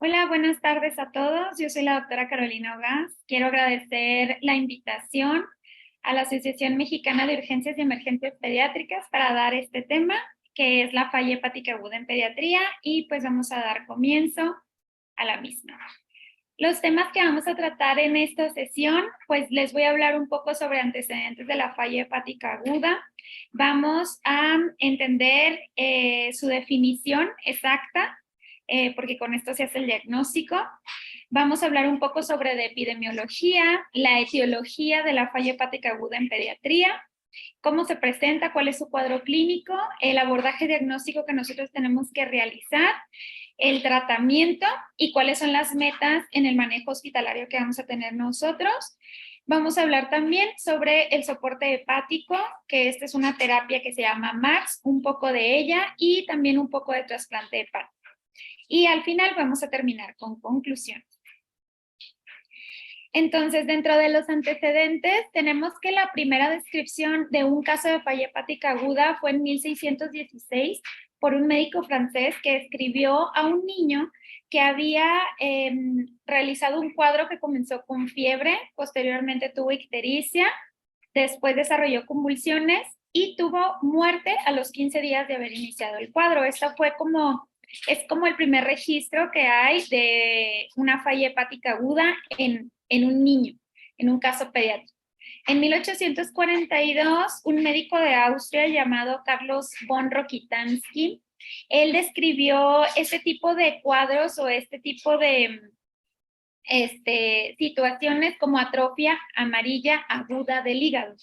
Hola, buenas tardes a todos. Yo soy la doctora Carolina Ogaz. Quiero agradecer la invitación a la Asociación Mexicana de Urgencias y Emergencias Pediátricas para dar este tema, que es la falla hepática aguda en pediatría, y pues vamos a dar comienzo a la misma. Los temas que vamos a tratar en esta sesión, pues les voy a hablar un poco sobre antecedentes de la falla hepática aguda. Vamos a entender su definición exacta, porque con esto se hace el diagnóstico. Vamos a hablar un poco sobre de epidemiología, la etiología de la falla hepática aguda en pediatría, cómo se presenta, cuál es su cuadro clínico, el abordaje diagnóstico que nosotros tenemos que realizar, el tratamiento y cuáles son las metas en el manejo hospitalario que vamos a tener nosotros. Vamos a hablar también sobre el soporte hepático, que esta es una terapia que se llama MAX, un poco de ella y también un poco de trasplante hepático. Y al final vamos a terminar con conclusiones. Entonces, dentro de los antecedentes, tenemos que la primera descripción de un caso de falla hepática aguda fue en 1616 por un médico francés que escribió a un niño que había realizado un cuadro que comenzó con fiebre, posteriormente tuvo ictericia, después desarrolló convulsiones y tuvo muerte a los 15 días de haber iniciado el cuadro. Esto fue es como el primer registro que hay de una falla hepática aguda en un niño, en un caso pediátrico. En 1842, un médico de Austria llamado Carlos von Rokitansky, él describió este tipo de cuadros o este tipo de situaciones como atrofia amarilla aguda del hígado.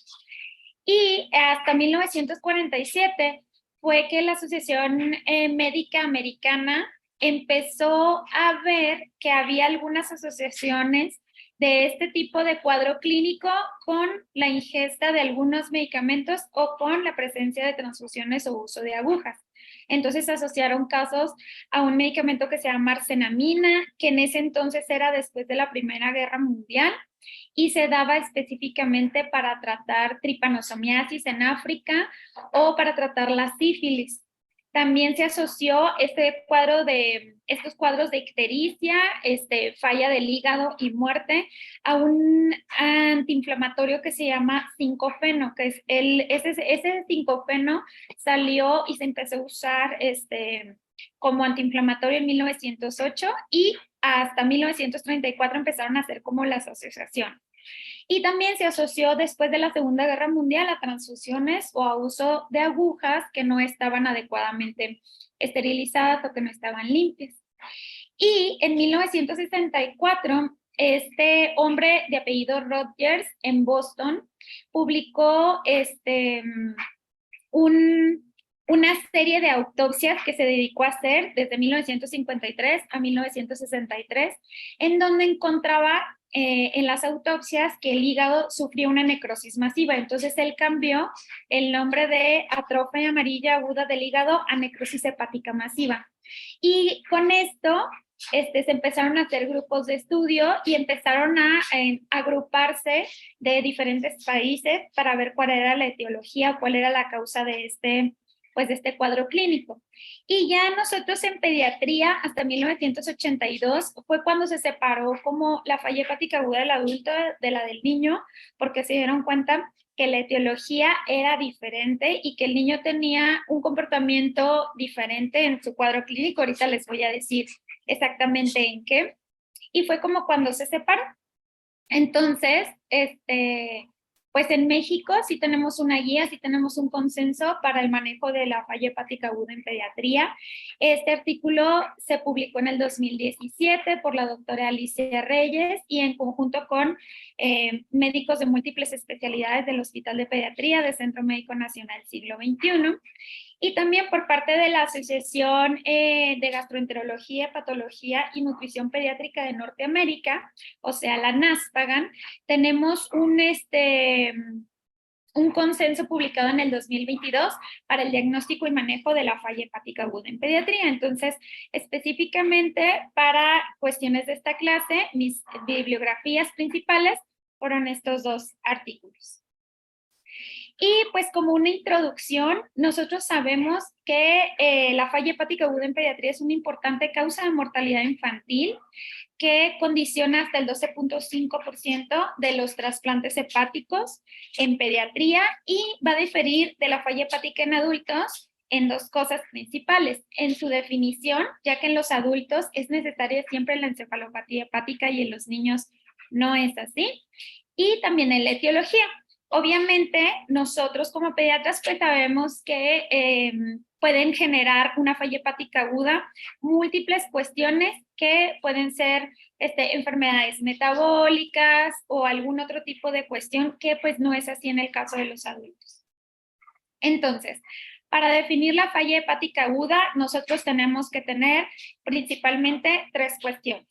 Y hasta 1947 fue que la Asociación Médica Americana empezó a ver que había algunas asociaciones de este tipo de cuadro clínico con la ingesta de algunos medicamentos o con la presencia de transfusiones o uso de agujas. Entonces asociaron casos a un medicamento que se llama arsenamina, que en ese entonces era después de la Primera Guerra Mundial, y se daba específicamente para tratar tripanosomiasis en África o para tratar la sífilis. También se asoció estos cuadros de ictericia, falla del hígado y muerte a un antiinflamatorio que se llama sincofeno, que es ese sincofeno salió y se empezó a usar como antiinflamatorio en 1908 y hasta 1934 empezaron a hacer como las asociaciones. Y también se asoció después de la Segunda Guerra Mundial a transfusiones o a uso de agujas que no estaban adecuadamente esterilizadas o que no estaban limpias. Y en 1964, este hombre de apellido Rogers en Boston publicó un, una serie de autopsias que se dedicó a hacer desde 1953 a 1963, en donde encontraba en las autopsias que el hígado sufrió una necrosis masiva. Entonces él cambió el nombre de atrofia amarilla aguda del hígado a necrosis hepática masiva. Y con esto se empezaron a hacer grupos de estudio y empezaron a agruparse de diferentes países para ver cuál era la etiología, cuál era la causa de pues de este cuadro clínico. Y ya nosotros en pediatría, hasta 1982, fue cuando se separó como la falla hepática aguda del adulto de la del niño, porque se dieron cuenta que la etiología era diferente y que el niño tenía un comportamiento diferente en su cuadro clínico. Ahorita les voy a decir exactamente en qué. Y fue como cuando se separó. Entonces, pues en México sí tenemos una guía, sí tenemos un consenso para el manejo de la falla hepática aguda en pediatría. Este artículo se publicó en el 2017 por la doctora Alicia Reyes y en conjunto con médicos de múltiples especialidades del Hospital de Pediatría del Centro Médico Nacional Siglo XXI. Y también por parte de la Asociación de Gastroenterología, Patología y Nutrición Pediátrica de Norteamérica, o sea, la NASPAGAN, tenemos un consenso publicado en el 2022 para el diagnóstico y manejo de la falla hepática aguda en pediatría. Entonces, específicamente para cuestiones de esta clase, mis bibliografías principales fueron estos dos artículos. Y pues como una introducción, nosotros sabemos que la falla hepática aguda en pediatría es una importante causa de mortalidad infantil que condiciona hasta el 12.5% de los trasplantes hepáticos en pediatría y va a diferir de la falla hepática en adultos en dos cosas principales. En su definición, ya que en los adultos es necesaria siempre la encefalopatía hepática y en los niños no es así. Y también en la etiología. Obviamente, nosotros como pediatras pues sabemos que pueden generar una falla hepática aguda múltiples cuestiones que pueden ser enfermedades metabólicas o algún otro tipo de cuestión que pues no es así en el caso de los adultos. Entonces, para definir la falla hepática aguda, nosotros tenemos que tener principalmente tres cuestiones.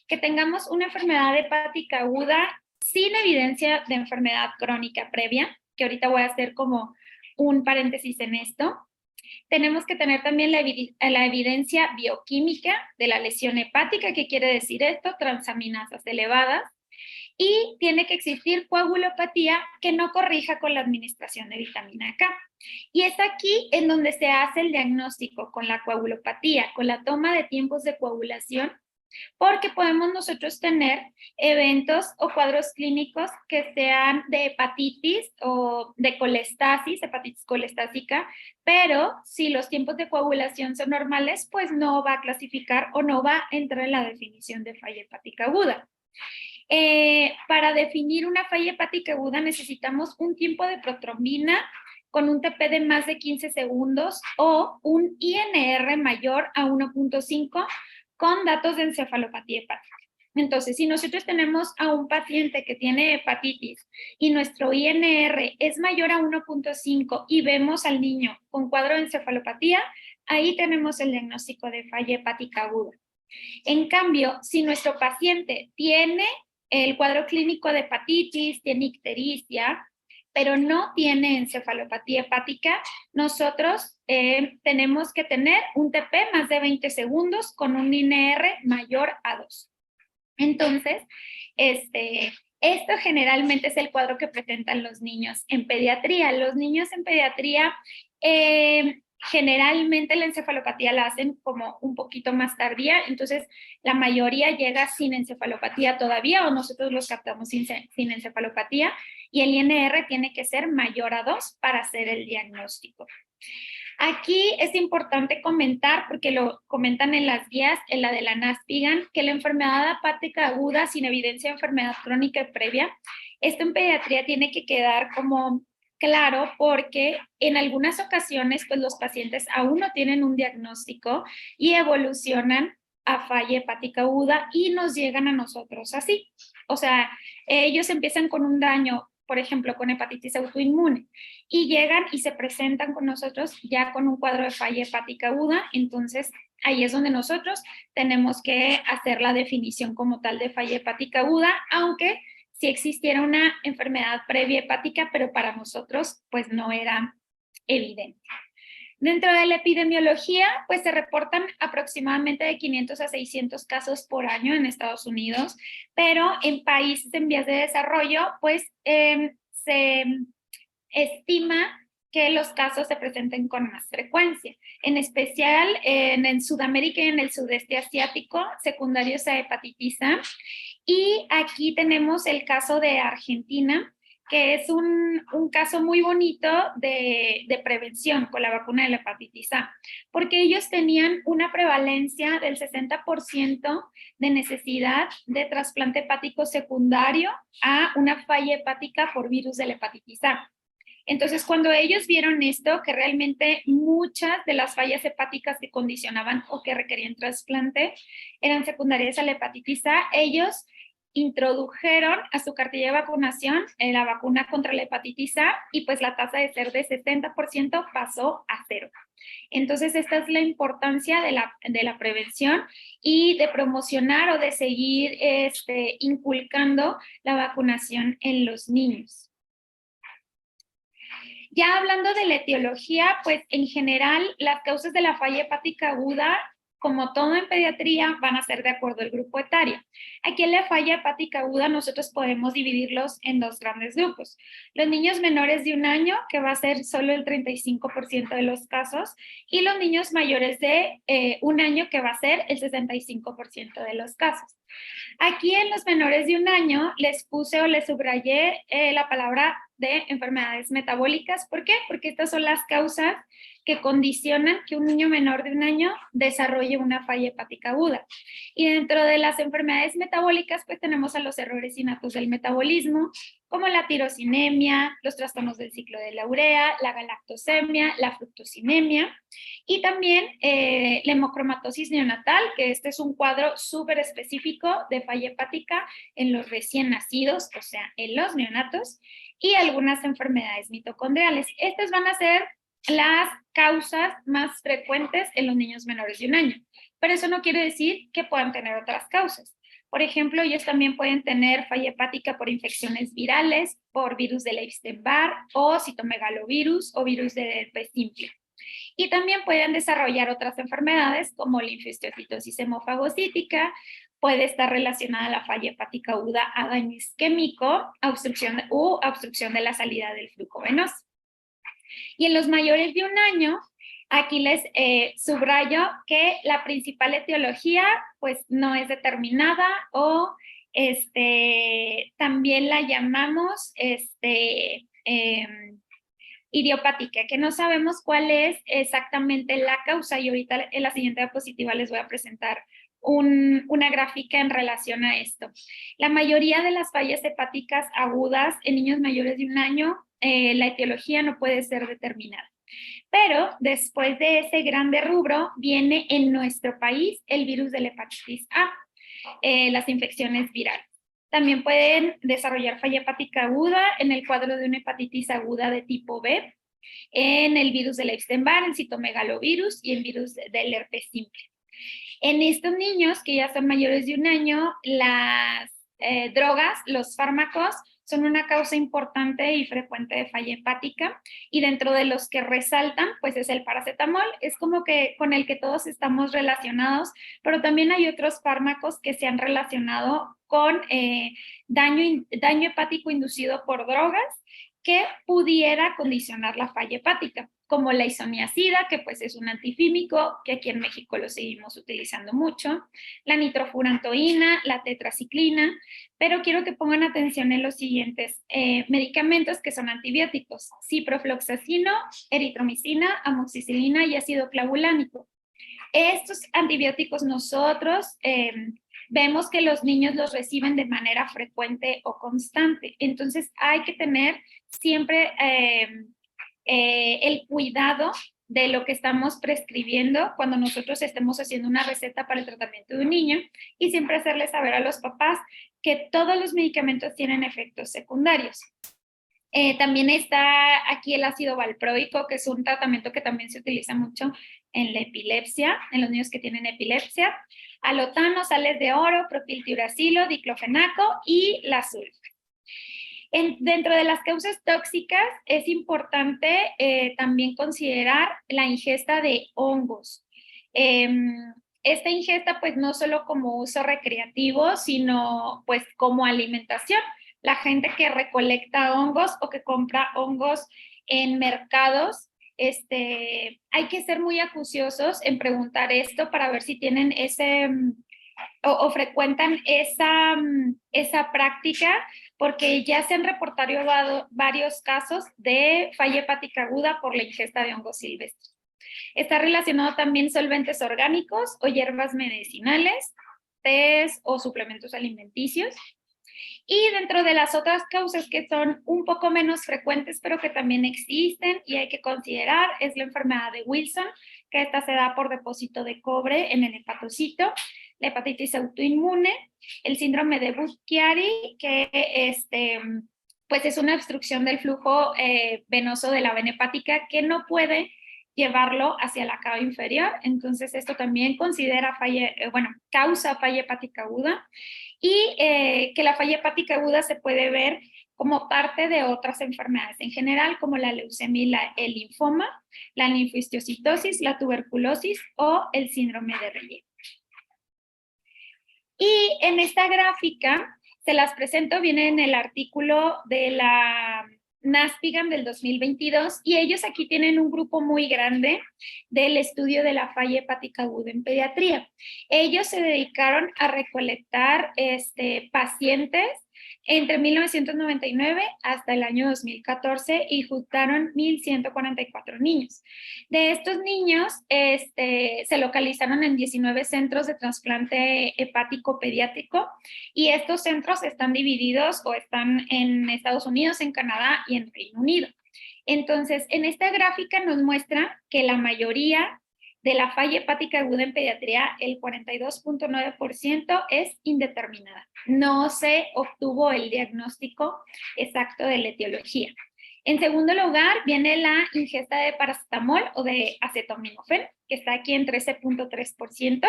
Que tengamos una enfermedad hepática aguda sin evidencia de enfermedad crónica previa, que ahorita voy a hacer como un paréntesis en esto. Tenemos que tener también la evidencia bioquímica de la lesión hepática. ¿Qué quiere decir esto? Transaminasas elevadas. Y tiene que existir coagulopatía que no corrija con la administración de vitamina K. Y es aquí en donde se hace el diagnóstico con la coagulopatía, con la toma de tiempos de coagulación, porque podemos nosotros tener eventos o cuadros clínicos que sean de hepatitis o de colestasis, hepatitis colestásica, pero si los tiempos de coagulación son normales, pues no va a clasificar o no va a entrar en la definición de falla hepática aguda. Para definir una falla hepática aguda necesitamos un tiempo de protrombina con un TP de más de 15 segundos o un INR mayor a 1.5 con datos de encefalopatía hepática. Entonces, si nosotros tenemos a un paciente que tiene hepatitis y nuestro INR es mayor a 1.5 y vemos al niño con cuadro de encefalopatía, ahí tenemos el diagnóstico de falla hepática aguda. En cambio, si nuestro paciente tiene el cuadro clínico de hepatitis, tiene ictericia, pero no tiene encefalopatía hepática, nosotros tenemos que tener un TP más de 20 segundos con un INR mayor a 2. Entonces, esto generalmente es el cuadro que presentan los niños en pediatría. Los niños en pediatría generalmente la encefalopatía la hacen como un poquito más tardía, entonces la mayoría llega sin encefalopatía todavía o nosotros los captamos sin encefalopatía y el INR tiene que ser mayor a 2 para hacer el diagnóstico. Aquí es importante comentar, porque lo comentan en las guías, en la de la NASPIGAN, que la enfermedad hepática aguda sin evidencia de enfermedad crónica previa, esto en pediatría tiene que quedar como claro porque en algunas ocasiones pues los pacientes aún no tienen un diagnóstico y evolucionan a falla hepática aguda y nos llegan a nosotros así. O sea, ellos empiezan con un daño, por ejemplo, con hepatitis autoinmune y llegan y se presentan con nosotros ya con un cuadro de falla hepática aguda, entonces ahí es donde nosotros tenemos que hacer la definición como tal de falla hepática aguda, aunque si existiera una enfermedad previa hepática, pero para nosotros pues no era evidente. Dentro de la epidemiología, pues se reportan aproximadamente de 500 a 600 casos por año en Estados Unidos, pero en países en vías de desarrollo, pues se estima que los casos se presenten con más frecuencia, en especial en Sudamérica y en el sudeste asiático, secundarios a hepatitis A. Y aquí tenemos el caso de Argentina, que es un caso muy bonito de prevención con la vacuna de la hepatitis A, porque ellos tenían una prevalencia del 60% de necesidad de trasplante hepático secundario a una falla hepática por virus de la hepatitis A. Entonces, cuando ellos vieron esto, que realmente muchas de las fallas hepáticas que condicionaban o que requerían trasplante eran secundarias a la hepatitis A, ellos introdujeron a su cartilla de vacunación la vacuna contra la hepatitis A y pues la tasa de ser de 70% pasó a 0. Entonces, esta es la importancia de la prevención y de promocionar o de seguir inculcando la vacunación en los niños. Ya hablando de la etiología, pues en general las causas de la falla hepática aguda como todo en pediatría, van a ser de acuerdo al grupo etario. Aquí en la falla hepática aguda nosotros podemos dividirlos en dos grandes grupos. Los niños menores de 1 año, que va a ser solo el 35% de los casos, y los niños mayores de 1 año, que va a ser el 65% de los casos. Aquí en los menores de 1 año les puse o les subrayé la palabra de enfermedades metabólicas. ¿Por qué? Porque estas son las causas que condicionan que un niño menor de 1 año desarrolle una falla hepática aguda. Y dentro de las enfermedades metabólicas, pues tenemos a los errores innatos del metabolismo, como la tirosinemia, los trastornos del ciclo de la urea, la galactosemia, la fructosinemia, y también la hemocromatosis neonatal, que este es un cuadro súper específico de falla hepática en los recién nacidos, o sea, en los neonatos, y algunas enfermedades mitocondriales. Estas van a ser las causas más frecuentes en los niños menores de 1 año, pero eso no quiere decir que puedan tener otras causas. Por ejemplo, ellos también pueden tener falla hepática por infecciones virales, por virus del Epstein-Barr o citomegalovirus o virus de herpes simple. Y también pueden desarrollar otras enfermedades como linfohistiocytosis hemofagocítica, puede estar relacionada a la falla hepática aguda a daño isquémico obstrucción de la salida del flujo venoso. Y en los mayores de 1 año, aquí les subrayo que la principal etiología pues no es determinada o también la llamamos idiopática, que no sabemos cuál es exactamente la causa, y ahorita en la siguiente diapositiva les voy a presentar una gráfica en relación a esto. La mayoría de las fallas hepáticas agudas en niños mayores de 1 año, la etiología no puede ser determinada. Pero después de ese grande rubro viene en nuestro país el virus de la hepatitis A, las infecciones virales. También pueden desarrollar falla hepática aguda en el cuadro de una hepatitis aguda de tipo B, en el virus del Epstein-Barr, el citomegalovirus y el virus del herpes simple. En estos niños que ya son mayores de 1 año, las drogas, los fármacos, son una causa importante y frecuente de falla hepática, y dentro de los que resaltan, pues es el paracetamol, es como que con el que todos estamos relacionados, pero también hay otros fármacos que se han relacionado con daño hepático inducido por drogas que pudiera condicionar la falla hepática, como la isoniazida, que pues es un antifímico, que aquí en México lo seguimos utilizando mucho, la nitrofurantoína, la tetraciclina, pero quiero que pongan atención en los siguientes medicamentos que son antibióticos: ciprofloxacino, eritromicina, amoxicilina y ácido clavulánico. Estos antibióticos nosotros vemos que los niños los reciben de manera frecuente o constante, entonces hay que tener siempre el cuidado de lo que estamos prescribiendo cuando nosotros estemos haciendo una receta para el tratamiento de un niño, y siempre hacerles saber a los papás que todos los medicamentos tienen efectos secundarios. También está aquí el ácido valproico, que es un tratamiento que también se utiliza mucho en la epilepsia, en los niños que tienen epilepsia. Alotano, sales de oro, propiltiuracilo, diclofenaco y la sulfa. Dentro de las causas tóxicas es importante también considerar la ingesta de hongos. Esta ingesta pues no solo como uso recreativo, sino pues como alimentación. La gente que recolecta hongos o que compra hongos en mercados, hay que ser muy acuciosos en preguntar esto para ver si tienen o frecuentan esa práctica, porque ya se han reportado varios casos de falla hepática aguda por la ingesta de hongos silvestres. Está relacionado también solventes orgánicos o hierbas medicinales, tés o suplementos alimenticios. Y dentro de las otras causas que son un poco menos frecuentes, pero que también existen y hay que considerar, es la enfermedad de Wilson, que esta se da por depósito de cobre en el hepatocito, la hepatitis autoinmune, el síndrome de Budd-Chiari, que pues es una obstrucción del flujo venoso de la vena hepática que no puede llevarlo hacia la cava inferior. Entonces esto también causa falla hepática aguda, y que la falla hepática aguda se puede ver como parte de otras enfermedades en general, como la leucemia y el linfoma, la linfohistiocytosis, la tuberculosis o el síndrome de relleno. Y en esta gráfica, se las presento, viene en el artículo de la NASPGHAN del 2022, y ellos aquí tienen un grupo muy grande del estudio de la falla hepática aguda en pediatría. Ellos se dedicaron a recolectar pacientes entre 1999 hasta el año 2014 y juntaron 1,144 niños. De estos niños, se localizaron en 19 centros de trasplante hepático pediátrico, y estos centros están divididos o están en Estados Unidos, en Canadá y en Reino Unido. Entonces, en esta gráfica nos muestra que la mayoría de la falla hepática aguda en pediatría, el 42.9% es indeterminada. No se obtuvo el diagnóstico exacto de la etiología. En segundo lugar, viene la ingesta de paracetamol o de acetaminofén, que está aquí en 13.3%.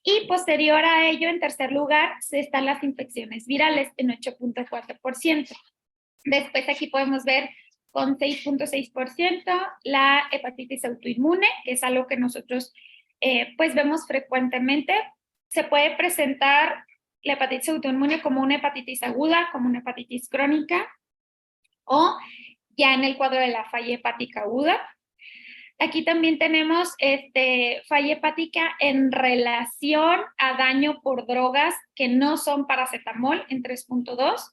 Y posterior a ello, en tercer lugar, están las infecciones virales en 8.4%. Después aquí podemos ver con 6.6% la hepatitis autoinmune, que es algo que nosotros pues vemos frecuentemente. Se puede presentar la hepatitis autoinmune como una hepatitis aguda, como una hepatitis crónica, o ya en el cuadro de la falla hepática aguda. Aquí también tenemos falla hepática en relación a daño por drogas que no son paracetamol en 3.2.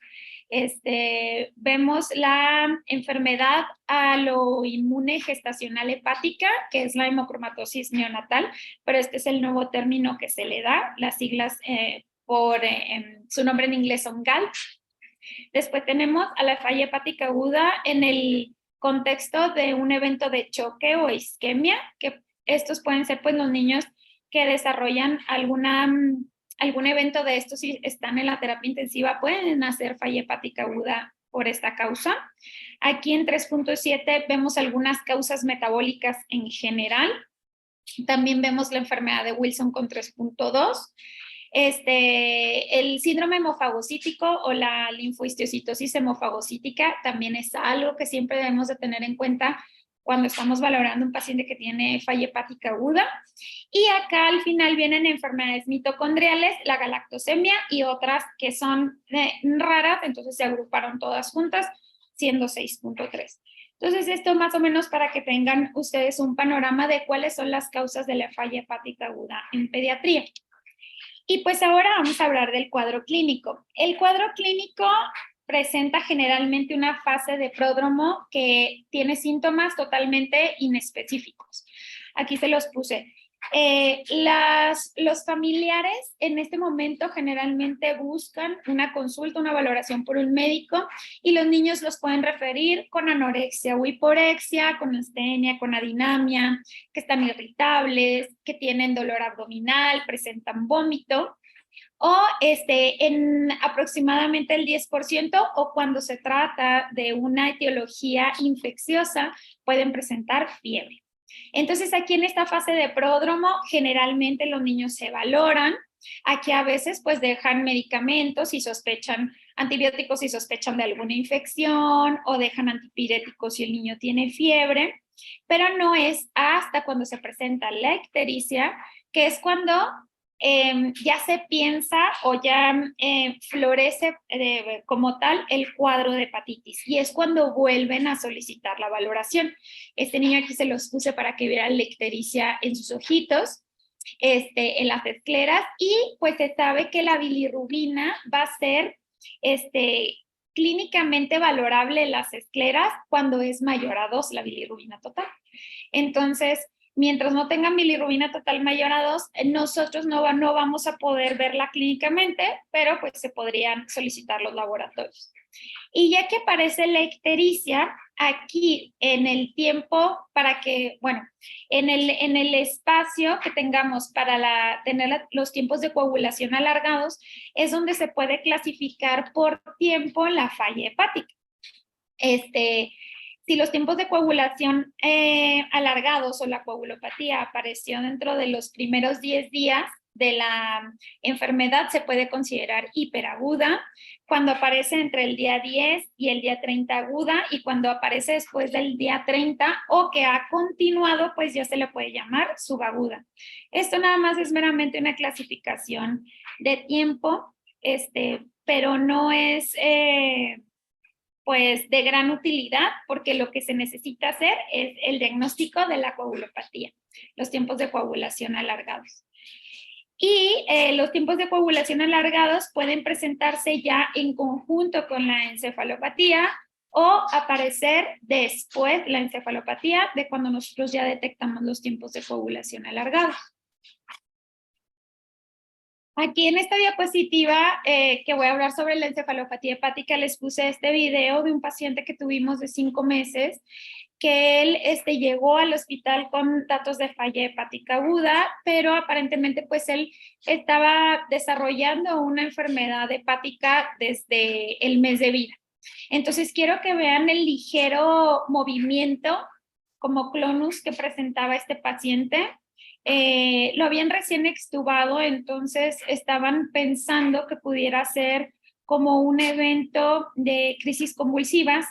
Vemos la enfermedad aloinmune gestacional hepática, que es la hemocromatosis neonatal, pero este es el nuevo término que se le da, las siglas su nombre en inglés son GAL. Después tenemos a la falla hepática aguda en el contexto de un evento de choque o isquemia, que estos pueden ser pues los niños que desarrollan algún evento de estos y están en la terapia intensiva, pueden hacer falla hepática aguda por esta causa. Aquí en 3.7 vemos algunas causas metabólicas en general. También vemos la enfermedad de Wilson con 3.2. El síndrome hemofagocítico o la linfohistiocytosis hemofagocítica también es algo que siempre debemos de tener en cuenta cuando estamos valorando un paciente que tiene falla hepática aguda. Y acá al final vienen enfermedades mitocondriales, la galactosemia y otras que son raras, entonces se agruparon todas juntas, siendo 6.3. Entonces, esto más o menos para que tengan ustedes un panorama de cuáles son las causas de la falla hepática aguda en pediatría. Y pues ahora vamos a hablar del cuadro clínico. El cuadro clínico presenta generalmente una fase de pródromo que tiene síntomas totalmente inespecíficos. Aquí se los puse. Los familiares en este momento generalmente buscan una consulta, una valoración por un médico, y los niños los pueden referir con anorexia o hiporexia, con astenia, con adinamia, que están irritables, que tienen dolor abdominal, presentan vómito, o en aproximadamente el 10%, o cuando se trata de una etiología infecciosa, pueden presentar fiebre. Entonces, aquí en esta fase de pródromo, generalmente los niños se valoran. Aquí a veces pues dejan medicamentos y sospechan antibióticos y sospechan de alguna infección, o dejan antipiréticos si el niño tiene fiebre, pero no es hasta cuando se presenta la ictericia, que es cuando ya se piensa o ya florece como tal el cuadro de hepatitis, y es cuando vuelven a solicitar la valoración. Este niño aquí se los puse para que vieran la ictericia en sus ojitos, en las escleras, y pues se sabe que la bilirrubina va a ser clínicamente valorable en las escleras cuando es mayor a 2 la bilirrubina total. Entonces, mientras no tengan bilirrubina total mayor a 2, nosotros no vamos a poder verla clínicamente, pero pues se podrían solicitar los laboratorios. Y ya que aparece la ictericia, aquí en el tiempo para que, bueno, en el espacio que tengamos para tener los tiempos de coagulación alargados, es donde se puede clasificar por tiempo la falla hepática. Si los tiempos de coagulación alargados o la coagulopatía apareció dentro de los primeros 10 días, de la enfermedad se puede considerar hiperaguda, cuando aparece entre el día 10 y el día 30 aguda, y cuando aparece después del día 30 o que ha continuado, pues ya se le puede llamar subaguda. Esto nada más es meramente una clasificación de tiempo, pero no es pues de gran utilidad, porque lo que se necesita hacer es el diagnóstico de la coagulopatía, los tiempos de coagulación alargados. Y los tiempos de coagulación alargados pueden presentarse ya en conjunto con la encefalopatía o aparecer después la encefalopatía de cuando nosotros ya detectamos los tiempos de coagulación alargados. Aquí en esta diapositiva que voy a hablar sobre la encefalopatía hepática, les puse este video de un paciente que tuvimos de 5 meses, que él llegó al hospital con datos de falla hepática aguda, pero aparentemente pues él estaba desarrollando una enfermedad hepática desde el mes de vida. Entonces quiero que vean el ligero movimiento como clonus que presentaba este paciente. Lo habían recién extubado, entonces estaban pensando que pudiera ser como un evento de crisis convulsivas.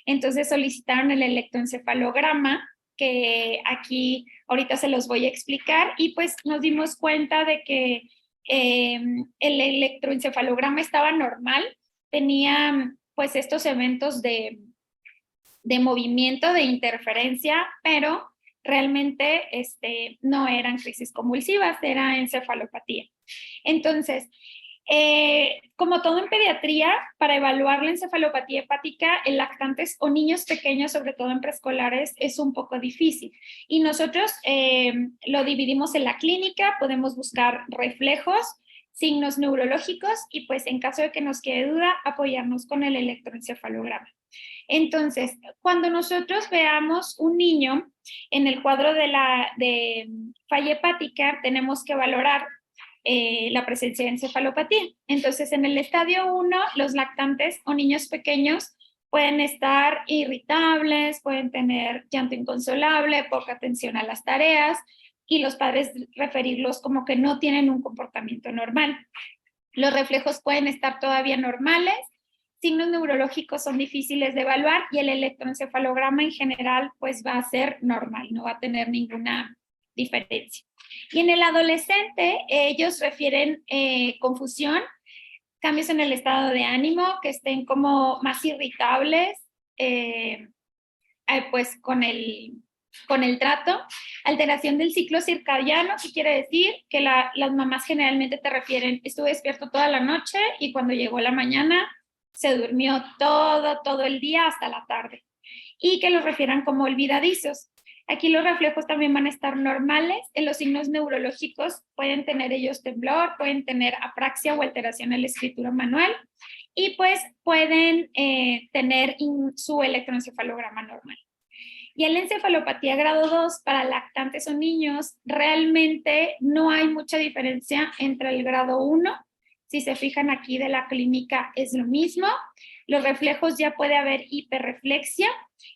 Entonces solicitaron el electroencefalograma, que aquí ahorita se los voy a explicar, y pues nos dimos cuenta de que el electroencefalograma estaba normal, tenía pues estos eventos de movimiento, de interferencia, pero realmente no eran crisis convulsivas, era encefalopatía. Entonces, como todo en pediatría, para evaluar la encefalopatía hepática en lactantes o niños pequeños, sobre todo en preescolares, es un poco difícil. Y nosotros lo dividimos en la clínica, podemos buscar reflejos, signos neurológicos y pues en caso de que nos quede duda, apoyarnos con el electroencefalograma. Entonces, cuando nosotros veamos un niño en el cuadro de falla hepática, tenemos que valorar la presencia de encefalopatía. Entonces, en el estadio 1, los lactantes o niños pequeños pueden estar irritables, pueden tener llanto inconsolable, poca atención a las tareas, y los padres referirlos como que no tienen un comportamiento normal. Los reflejos pueden estar todavía normales, signos neurológicos son difíciles de evaluar y el electroencefalograma en general pues va a ser normal, no va a tener ninguna diferencia. Y en el adolescente ellos refieren confusión, cambios en el estado de ánimo, que estén como más irritables, pues con el trato, alteración del ciclo circadiano, que quiere decir que las mamás generalmente te refieren, estuve despierto toda la noche y cuando llegó la mañana se durmió todo el día hasta la tarde, y que los refieran como olvidadizos. Aquí los reflejos también van a estar normales. En los signos neurológicos pueden tener ellos temblor, pueden tener apraxia o alteración en la escritura manual, y pues pueden tener su electroencefalograma normal. Y en la encefalopatía grado 2 para lactantes o niños, realmente no hay mucha diferencia entre el grado 1. Si se fijan aquí de la clínica es lo mismo. Los reflejos ya puede haber hiperreflexia,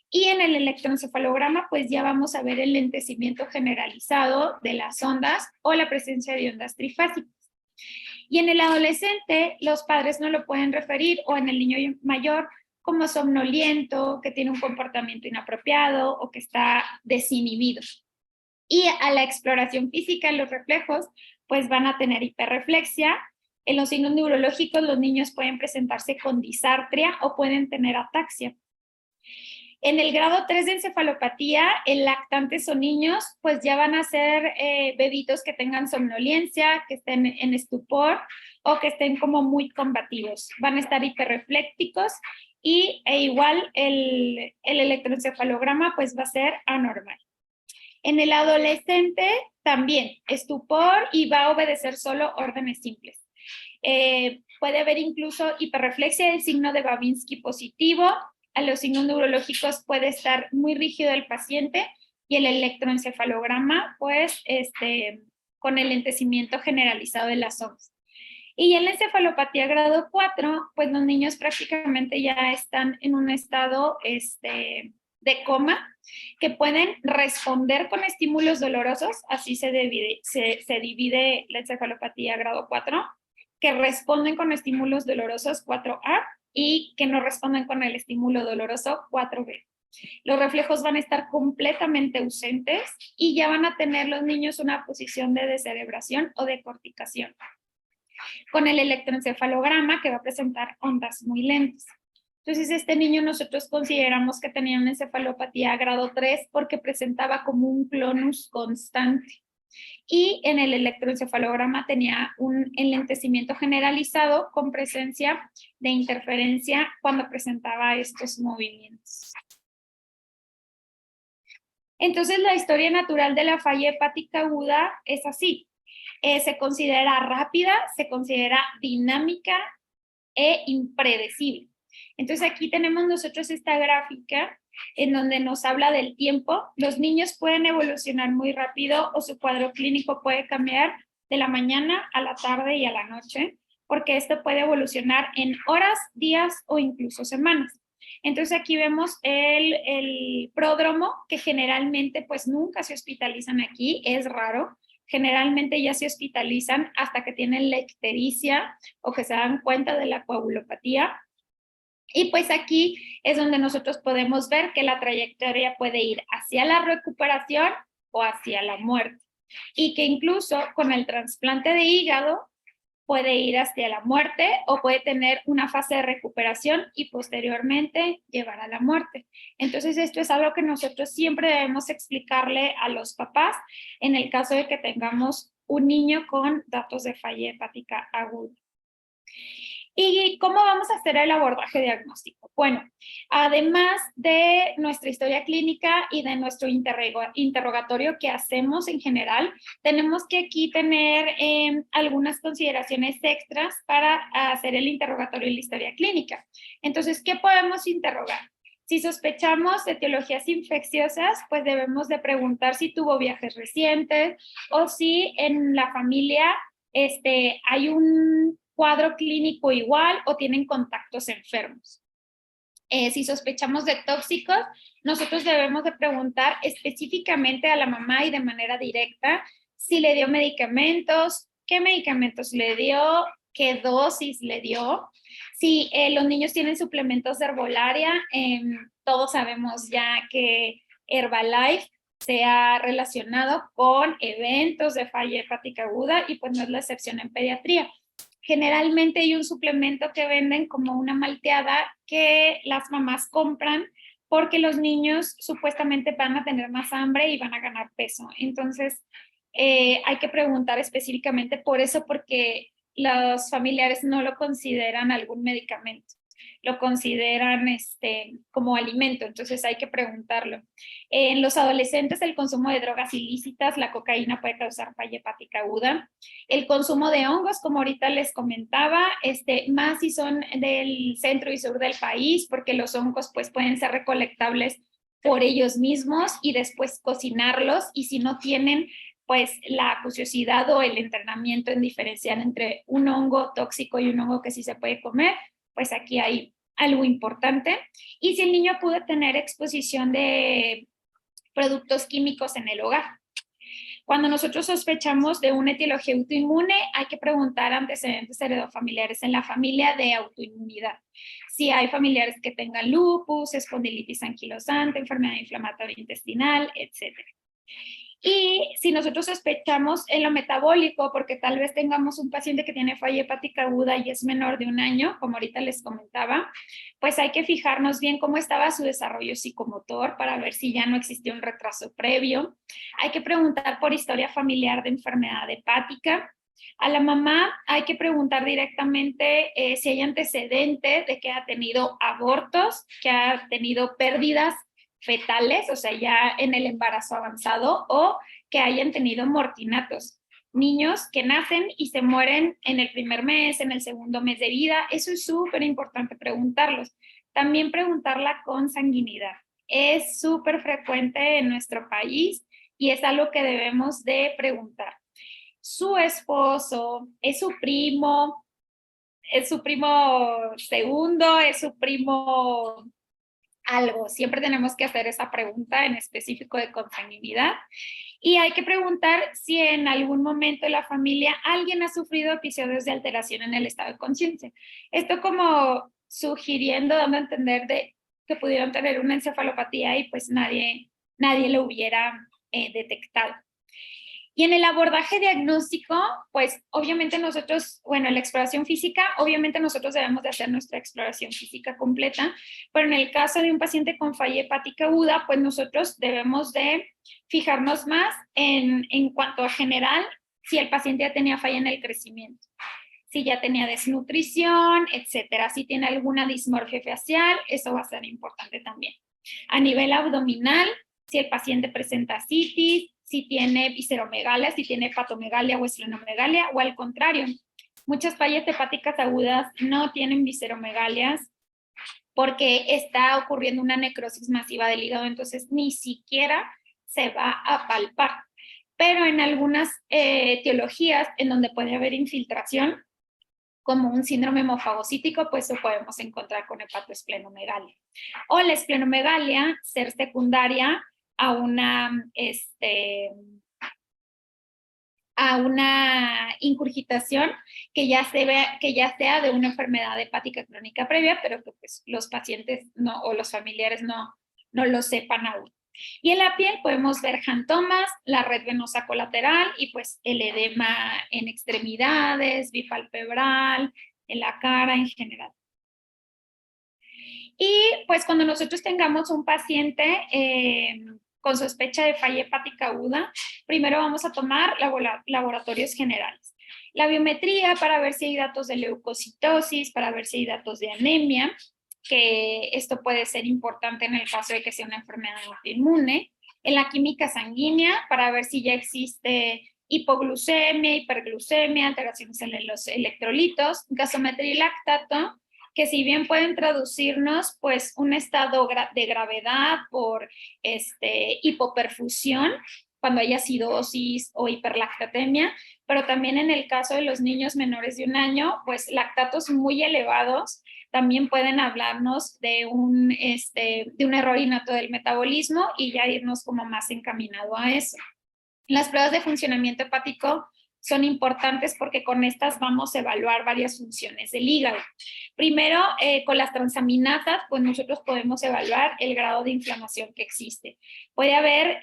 y en el electroencefalograma pues ya vamos a ver el lentecimiento generalizado de las ondas o la presencia de ondas trifásicas. Y en el adolescente los padres no lo pueden referir, o en el niño mayor, como somnoliento, que tiene un comportamiento inapropiado o que está desinhibido. Y a la exploración física en los reflejos, pues van a tener hiperreflexia. En los signos neurológicos, los niños pueden presentarse con disartria o pueden tener ataxia. En el grado 3 de encefalopatía, en lactantes o niños, pues ya van a ser bebitos que tengan somnolencia, que estén en estupor o que estén como muy combativos. Van a estar hiperreflécticos e igual el electroencefalograma pues va a ser anormal. En el adolescente también estupor y va a obedecer solo órdenes simples. Puede haber incluso hiperreflexia del signo de Babinski positivo. A los signos neurológicos puede estar muy rígido el paciente, y el electroencefalograma pues con el lentecimiento generalizado de las ondas. Y en la encefalopatía grado 4, pues los niños prácticamente ya están en un estado de coma, que pueden responder con estímulos dolorosos, así se divide la encefalopatía grado 4, que responden con estímulos dolorosos 4A y que no responden con el estímulo doloroso 4B. Los reflejos van a estar completamente ausentes y ya van a tener los niños una posición de descerebración o de corticación, con el electroencefalograma que va a presentar ondas muy lentas. Entonces, este niño nosotros consideramos que tenía una encefalopatía grado 3 porque presentaba como un clonus constante. Y en el electroencefalograma tenía un enlentecimiento generalizado con presencia de interferencia cuando presentaba estos movimientos. Entonces, la historia natural de la falla hepática aguda es así. Se considera rápida, se considera dinámica e impredecible. Entonces, aquí tenemos nosotros esta gráfica en donde nos habla del tiempo. Los niños pueden evolucionar muy rápido o su cuadro clínico puede cambiar de la mañana a la tarde y a la noche, porque esto puede evolucionar en horas, días o incluso semanas. Entonces aquí vemos el pródromo, que generalmente pues nunca se hospitalizan aquí, es raro. Generalmente ya se hospitalizan hasta que tienen la ictericia o que se dan cuenta de la coagulopatía. Y pues aquí es donde nosotros podemos ver que la trayectoria puede ir hacia la recuperación o hacia la muerte. Y que incluso con el trasplante de hígado puede ir hacia la muerte o puede tener una fase de recuperación y posteriormente llevar a la muerte. Entonces esto es algo que nosotros siempre debemos explicarle a los papás en el caso de que tengamos un niño con datos de falla hepática aguda. ¿Y cómo vamos a hacer el abordaje diagnóstico? Bueno, además de nuestra historia clínica y de nuestro interrogatorio que hacemos en general, tenemos que aquí tener algunas consideraciones extras para hacer el interrogatorio y la historia clínica. Entonces, ¿qué podemos interrogar? Si sospechamos de etiologías infecciosas, pues debemos de preguntar si tuvo viajes recientes o si en la familia hay un cuadro clínico igual o tienen contactos enfermos. Si sospechamos de tóxicos, nosotros debemos de preguntar específicamente a la mamá y de manera directa si le dio medicamentos, qué medicamentos le dio, qué dosis le dio. Si los niños tienen suplementos de herbolaria, todos sabemos ya que Herbalife se ha relacionado con eventos de falla hepática aguda y pues no es la excepción en pediatría. Generalmente hay un suplemento que venden como una malteada que las mamás compran porque los niños supuestamente van a tener más hambre y van a ganar peso. Entonces, hay que preguntar específicamente por eso, porque los familiares no lo consideran algún medicamento, lo consideran como alimento, entonces hay que preguntarlo. En los adolescentes, el consumo de drogas ilícitas, la cocaína puede causar falla hepática aguda. El consumo de hongos, como ahorita les comentaba, más si son del centro y sur del país, porque los hongos pues pueden ser recolectables por ellos mismos y después cocinarlos, y si no tienen pues la acuciosidad o el entrenamiento en diferenciar entre un hongo tóxico y un hongo que sí se puede comer, pues aquí hay algo importante. Y si el niño pudo tener exposición de productos químicos en el hogar. Cuando nosotros sospechamos de una etiología autoinmune, hay que preguntar antecedentes heredofamiliares en la familia de autoinmunidad. Si hay familiares que tengan lupus, espondilitis anquilosante, enfermedad inflamatoria intestinal, etc. Y si nosotros sospechamos en lo metabólico, porque tal vez tengamos un paciente que tiene falla hepática aguda y es menor de 1 año, como ahorita les comentaba, pues hay que fijarnos bien cómo estaba su desarrollo psicomotor para ver si ya no existía un retraso previo. Hay que preguntar por historia familiar de enfermedad hepática. A la mamá hay que preguntar directamente si hay antecedente de que ha tenido abortos, que ha tenido pérdidas fetales, o sea, ya en el embarazo avanzado, o que hayan tenido mortinatos. Niños que nacen y se mueren en el primer mes, en el segundo mes de vida, eso es súper importante preguntarlos. También preguntar la consanguinidad. Es súper frecuente en nuestro país y es algo que debemos de preguntar. Su esposo, es su primo segundo, es su primo algo. Siempre tenemos que hacer esa pregunta en específico de consanguinidad. Y hay que preguntar si en algún momento de la familia alguien ha sufrido episodios de alteración en el estado de conciencia. Esto como sugiriendo, dando a entender de que pudieron tener una encefalopatía y pues nadie lo hubiera detectado. Y en el abordaje diagnóstico, pues obviamente nosotros, bueno, en la exploración física, obviamente nosotros debemos de hacer nuestra exploración física completa, pero en el caso de un paciente con falla hepática aguda, pues nosotros debemos de fijarnos más en cuanto a general, si el paciente ya tenía falla en el crecimiento, si ya tenía desnutrición, etcétera, si tiene alguna dismorfia facial, eso va a ser importante también. A nivel abdominal, si el paciente presenta citis, si tiene visceromegalia, si tiene hepatomegalia o esplenomegalia, o al contrario, muchas fallas hepáticas agudas no tienen visceromegalias porque está ocurriendo una necrosis masiva del hígado, entonces ni siquiera se va a palpar. Pero en algunas etiologías en donde puede haber infiltración, como un síndrome hemofagocítico, pues lo podemos encontrar con hepatoesplenomegalia. O la esplenomegalia ser secundaria a una ingurgitación que ya sea de una enfermedad hepática crónica previa, pero que pues los pacientes no, o los familiares no lo sepan aún. Y en la piel podemos ver jantomas, la red venosa colateral y pues el edema en extremidades, bipalpebral, en la cara en general. Y pues cuando nosotros tengamos un paciente con sospecha de falla hepática aguda, primero vamos a tomar laboratorios generales. La biometría para ver si hay datos de leucocitosis, para ver si hay datos de anemia, que esto puede ser importante en el caso de que sea una enfermedad autoinmune. En la química sanguínea para ver si ya existe hipoglucemia, hiperglucemia, alteraciones en los electrolitos, gasometría y lactato, que si bien pueden traducirnos pues un estado de gravedad por hipoperfusión, cuando hay acidosis o hiperlactatemia, pero también en el caso de los niños menores de 1 año, pues lactatos muy elevados también pueden hablarnos de un error innato del metabolismo y ya irnos como más encaminado a eso. Las pruebas de funcionamiento hepático son importantes porque con estas vamos a evaluar varias funciones del hígado. Primero, con las transaminatas, pues nosotros podemos evaluar el grado de inflamación que existe. Puede haber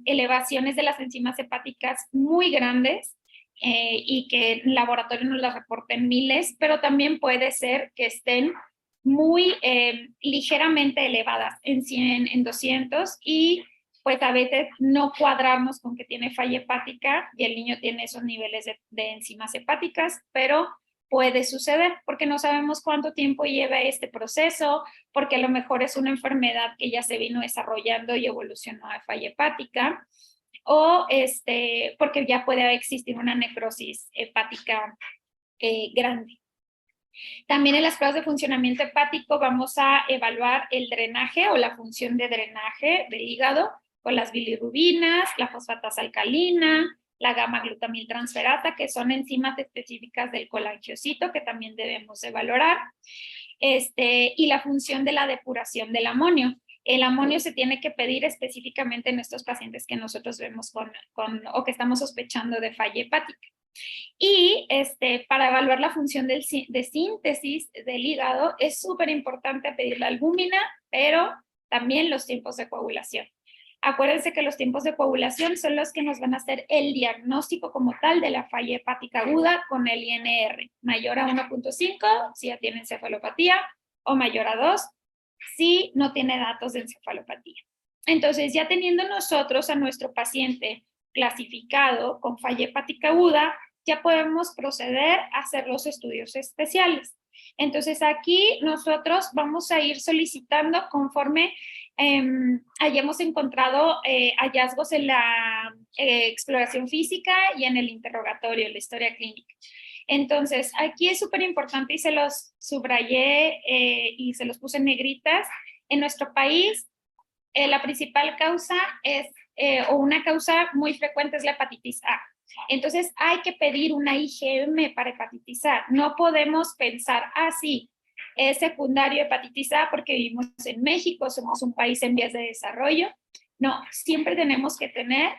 elevaciones de las enzimas hepáticas muy grandes y que en laboratorio nos las reporten miles, pero también puede ser que estén muy ligeramente elevadas en 100, en 200 y pues a veces no cuadramos con que tiene falla hepática y el niño tiene esos niveles de enzimas hepáticas, pero puede suceder porque no sabemos cuánto tiempo lleva este proceso, porque a lo mejor es una enfermedad que ya se vino desarrollando y evolucionó a falla hepática, o porque ya puede existir una necrosis hepática grande. También en las pruebas de funcionamiento hepático vamos a evaluar el drenaje o la función de drenaje del hígado con las bilirrubinas, la fosfatasa alcalina, la gamma-glutamiltransferasa, que son enzimas específicas del colangiocito que también debemos de valorar, y la función de la depuración del amonio. El amonio se tiene que pedir específicamente en estos pacientes que nosotros vemos o que estamos sospechando de falla hepática. Y para evaluar la función de síntesis del hígado es súper importante pedir la albúmina, pero también los tiempos de coagulación. Acuérdense que los tiempos de coagulación son los que nos van a hacer el diagnóstico como tal de la falla hepática aguda con el INR, mayor a 1.5 si ya tiene encefalopatía o mayor a 2 si no tiene datos de encefalopatía. Entonces, ya teniendo nosotros a nuestro paciente clasificado con falla hepática aguda, ya podemos proceder a hacer los estudios especiales. Entonces, aquí nosotros vamos a ir solicitando conforme hayamos encontrado hallazgos en la exploración física y en el interrogatorio, en la historia clínica. Entonces, aquí es súper importante y se los subrayé y se los puse en negritas. En nuestro país, la principal causa es, o una causa muy frecuente es la hepatitis A. Entonces, hay que pedir una IgM para hepatitiza. No podemos pensar, sí, es secundario hepatitis A porque vivimos en México, somos un país en vías de desarrollo. No, siempre tenemos que tener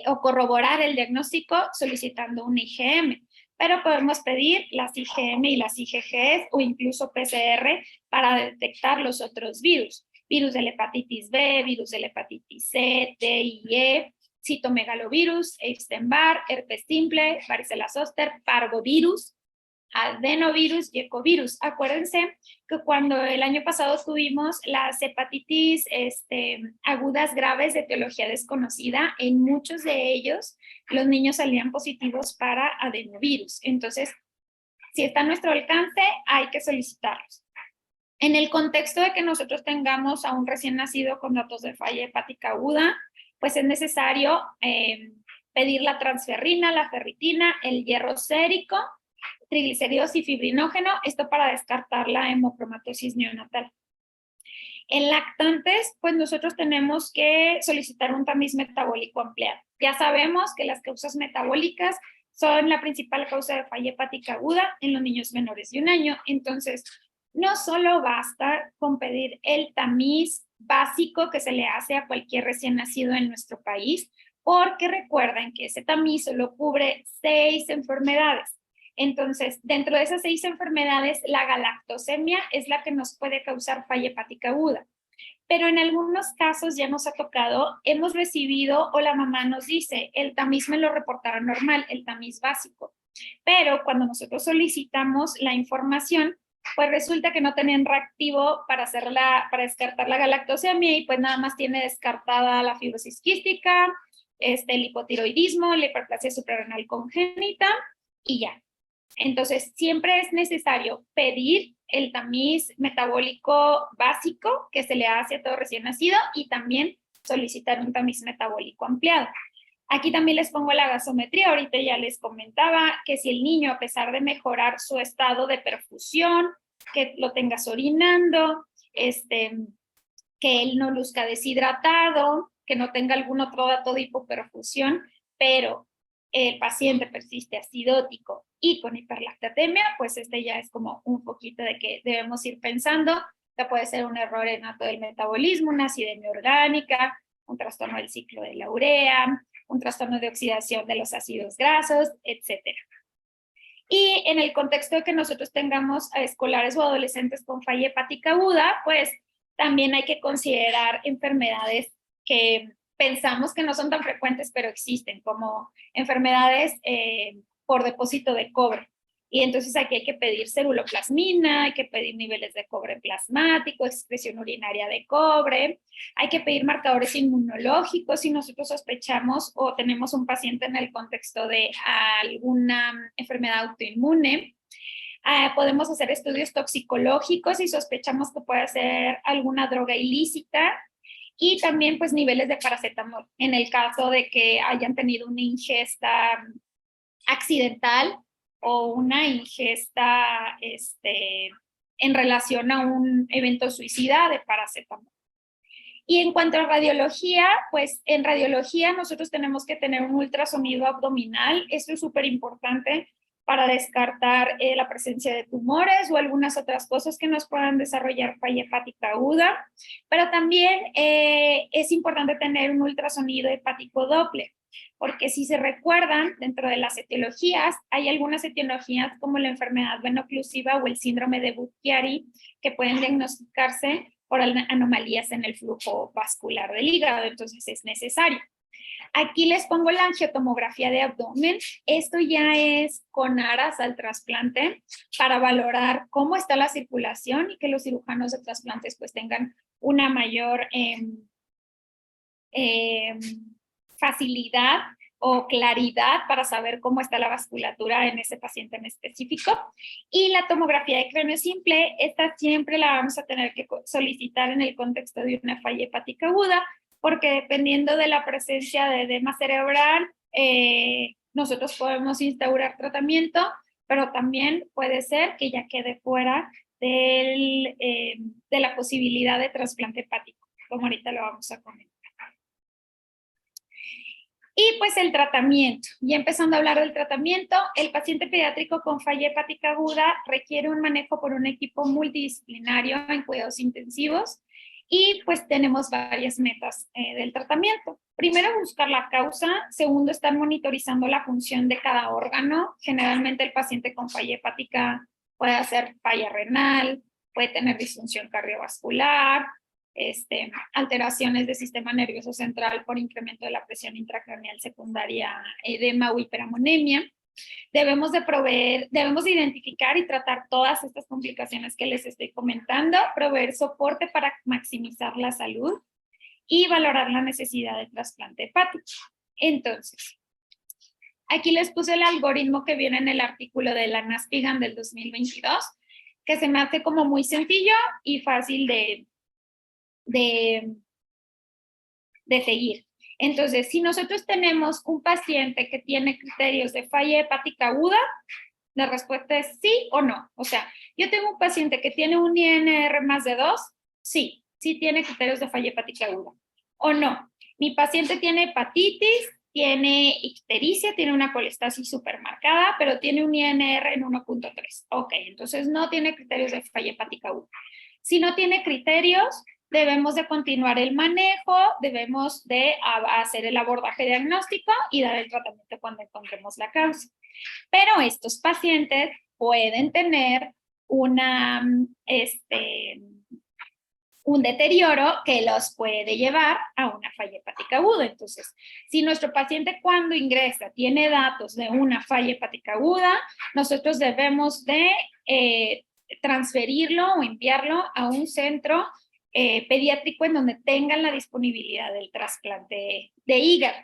o corroborar el diagnóstico solicitando un IgM, pero podemos pedir las IgM y las IgGs o incluso PCR para detectar los otros virus. Virus de la hepatitis B, virus de la hepatitis C, D y E, citomegalovirus, Epstein-Barr, herpes simple, varicela zoster, parvovirus, adenovirus y ecovirus. Acuérdense que cuando el año pasado tuvimos las hepatitis agudas graves de etiología desconocida, en muchos de ellos los niños salían positivos para adenovirus. Entonces, si está a nuestro alcance, hay que solicitarlos. En el contexto de que nosotros tengamos a un recién nacido con datos de falla hepática aguda, pues es necesario pedir la transferrina, la ferritina, el hierro sérico, triglicéridos y fibrinógeno, esto para descartar la hemocromatosis neonatal. En lactantes, pues nosotros tenemos que solicitar un tamiz metabólico ampliado. Ya sabemos que las causas metabólicas son la principal causa de falla hepática aguda en los niños menores de 1 año. Entonces, no solo basta con pedir el tamiz básico que se le hace a cualquier recién nacido en nuestro país, porque recuerden que ese tamiz solo cubre 6 enfermedades. Entonces, dentro de esas 6 enfermedades, la galactosemia es la que nos puede causar falla hepática aguda. Pero en algunos casos ya nos ha tocado, hemos recibido o la mamá nos dice, el tamiz me lo reportaron normal, el tamiz básico. Pero cuando nosotros solicitamos la información, pues resulta que no tenían reactivo para descartar la galactosemia y pues nada más tiene descartada la fibrosis quística, el hipotiroidismo, la hiperplasia suprarrenal congénita y ya. Entonces, siempre es necesario pedir el tamiz metabólico básico que se le hace a todo recién nacido y también solicitar un tamiz metabólico ampliado. Aquí también les pongo la gasometría. Ahorita ya les comentaba que si el niño, a pesar de mejorar su estado de perfusión, que lo tengas orinando, que él no luzca deshidratado, que no tenga algún otro dato de hipoperfusión, pero el paciente persiste acidótico y con hiperlactatemia, pues ya es como un poquito de que debemos ir pensando que puede ser un error innato del metabolismo, una acidemia orgánica, un trastorno del ciclo de la urea, un trastorno de oxidación de los ácidos grasos, etcétera. Y en el contexto de que nosotros tengamos a escolares o adolescentes con falla hepática aguda, pues también hay que considerar enfermedades que pensamos que no son tan frecuentes, pero existen, como enfermedades por depósito de cobre. Y entonces aquí hay que pedir ceruloplasmina, hay que pedir niveles de cobre plasmático, excreción urinaria de cobre, hay que pedir marcadores inmunológicos si nosotros sospechamos o tenemos un paciente en el contexto de alguna enfermedad autoinmune. Podemos hacer estudios toxicológicos si sospechamos que puede ser alguna droga ilícita y también pues niveles de paracetamol en el caso de que hayan tenido una ingesta accidental o una ingesta en relación a un evento suicida de paracetamol. Y en cuanto a radiología, pues en radiología nosotros tenemos que tener un ultrasonido abdominal. Esto es súper importante para descartar la presencia de tumores o algunas otras cosas que nos puedan desarrollar falla hepática aguda. Pero también es importante tener un ultrasonido hepático Doppler, porque si se recuerdan, dentro de las etiologías, hay algunas etiologías como la enfermedad veno-occlusiva o el síndrome de Budd-Chiari que pueden diagnosticarse por anomalías en el flujo vascular del hígado, entonces es necesario. Aquí les pongo la angiotomografía de abdomen. Esto ya es con aras al trasplante para valorar cómo está la circulación y que los cirujanos de trasplantes pues tengan una mayor facilidad o claridad para saber cómo está la vasculatura en ese paciente en específico. Y la tomografía de cráneo simple, esta siempre la vamos a tener que solicitar en el contexto de una falla hepática aguda, porque dependiendo de la presencia de edema cerebral, nosotros podemos instaurar tratamiento, pero también puede ser que ya quede fuera de la posibilidad de trasplante hepático, como ahorita lo vamos a comentar. Y pues el tratamiento. Y empezando a hablar del tratamiento, el paciente pediátrico con falla hepática aguda requiere un manejo por un equipo multidisciplinario en cuidados intensivos y pues tenemos varias metas del tratamiento. Primero, buscar la causa. Segundo, estar monitorizando la función de cada órgano. Generalmente el paciente con falla hepática puede hacer falla renal, puede tener disfunción cardiovascular, alteraciones del sistema nervioso central por incremento de la presión intracraneal secundaria, edema o hiperamonemia. Debemos de identificar y tratar todas estas complicaciones que les estoy comentando, proveer soporte para maximizar la salud y valorar la necesidad de trasplante hepático. Entonces, aquí les puse el algoritmo que viene en el artículo de la NASPIGAN del 2022, que se me hace como muy sencillo y fácil de seguir. Entonces, si nosotros tenemos un paciente que tiene criterios de falla hepática aguda, la respuesta es sí o no. O sea, yo tengo un paciente que tiene un INR más de 2, sí tiene criterios de falla hepática aguda. O no, mi paciente tiene hepatitis, tiene ictericia, tiene una colestasis supermarcada, pero tiene un INR en 1.3. Ok, entonces no tiene criterios de falla hepática aguda. Si no tiene criterios, debemos de continuar el manejo, debemos de hacer el abordaje diagnóstico y dar el tratamiento cuando encontremos la causa. Pero estos pacientes pueden tener un deterioro que los puede llevar a una falla hepática aguda. Entonces, si nuestro paciente cuando ingresa tiene datos de una falla hepática aguda, nosotros debemos de transferirlo o enviarlo a un centro pediátrico en donde tengan la disponibilidad del trasplante de hígado.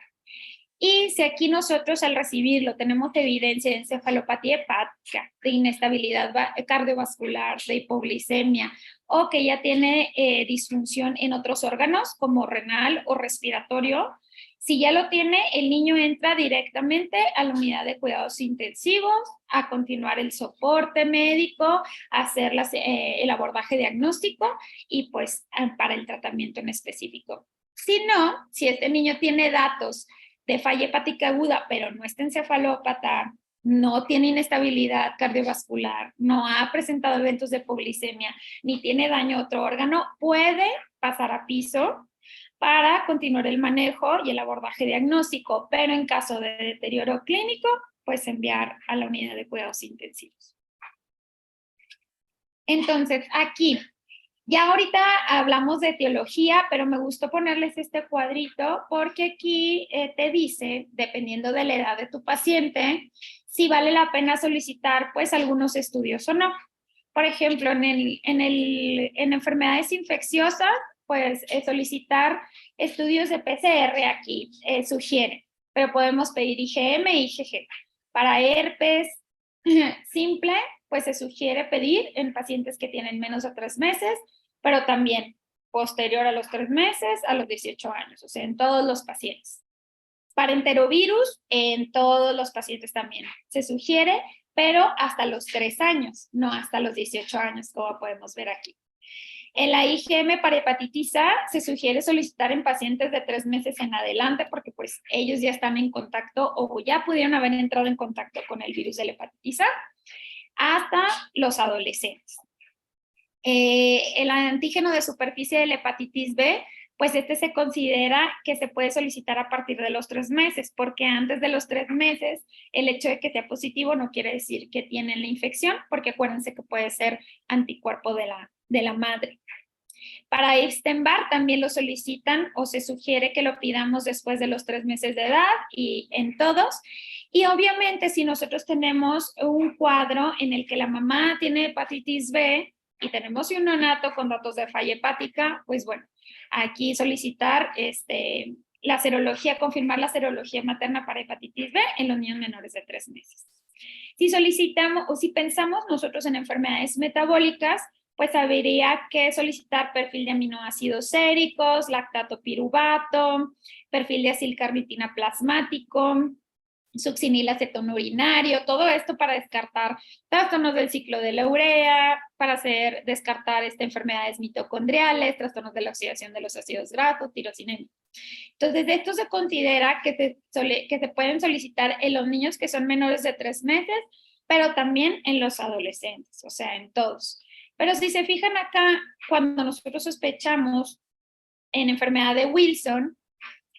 Y si aquí nosotros al recibirlo tenemos evidencia de encefalopatía hepática, de inestabilidad cardiovascular, de hipoglicemia, o que ya tiene disfunción en otros órganos como renal o respiratorio, si ya lo tiene, el niño entra directamente a la unidad de cuidados intensivos, a continuar el soporte médico, a hacer el abordaje diagnóstico y pues para el tratamiento en específico. Si no, si este niño tiene datos de falla hepática aguda, pero no está encefalópata, no tiene inestabilidad cardiovascular, no ha presentado eventos de hipoglicemia, ni tiene daño a otro órgano, puede pasar a piso para continuar el manejo y el abordaje diagnóstico, pero en caso de deterioro clínico, pues enviar a la unidad de cuidados intensivos. Entonces, aquí, ya ahorita hablamos de etiología, pero me gustó ponerles este cuadrito porque aquí te dice, dependiendo de la edad de tu paciente, si vale la pena solicitar pues algunos estudios o no. Por ejemplo, en enfermedades infecciosas, pues solicitar estudios de PCR aquí sugiere, pero podemos pedir IgM e IgG. Para herpes simple, pues se sugiere pedir en pacientes que tienen menos de 3 meses, pero también posterior a los 3 meses, a los 18 años, o sea, en todos los pacientes. Para enterovirus, en todos los pacientes también se sugiere, pero hasta los 3 años, no hasta los 18 años, como podemos ver aquí. En la IgM para hepatitis A se sugiere solicitar en pacientes de 3 meses en adelante porque pues ellos ya están en contacto o ya pudieron haber entrado en contacto con el virus de la hepatitis A, hasta los adolescentes. El antígeno de superficie de la hepatitis B, pues este se considera que se puede solicitar a partir de los 3 meses, porque antes de los 3 meses, el hecho de que sea positivo no quiere decir que tienen la infección, porque acuérdense que puede ser anticuerpo de la madre. Para Epstein-Barr también lo solicitan o se sugiere que lo pidamos después de los 3 meses de edad y en todos. Y obviamente si nosotros tenemos un cuadro en el que la mamá tiene hepatitis B y tenemos un neonato con datos de falla hepática, pues bueno, aquí solicitar la serología, confirmar la serología materna para hepatitis B en los niños menores de 3 meses. Si solicitamos o si pensamos nosotros en enfermedades metabólicas, pues habría que solicitar perfil de aminoácidos séricos, lactato piruvato, perfil de acilcarnitina plasmático, succinilacetono urinario, todo esto para descartar trastornos del ciclo de la urea, para descartar enfermedades mitocondriales, trastornos de la oxidación de los ácidos grasos, tirosinemia. Entonces, esto se considera que se pueden solicitar en los niños que son menores de 3 meses, pero también en los adolescentes, o sea, en todos. Pero si se fijan acá, cuando nosotros sospechamos en enfermedad de Wilson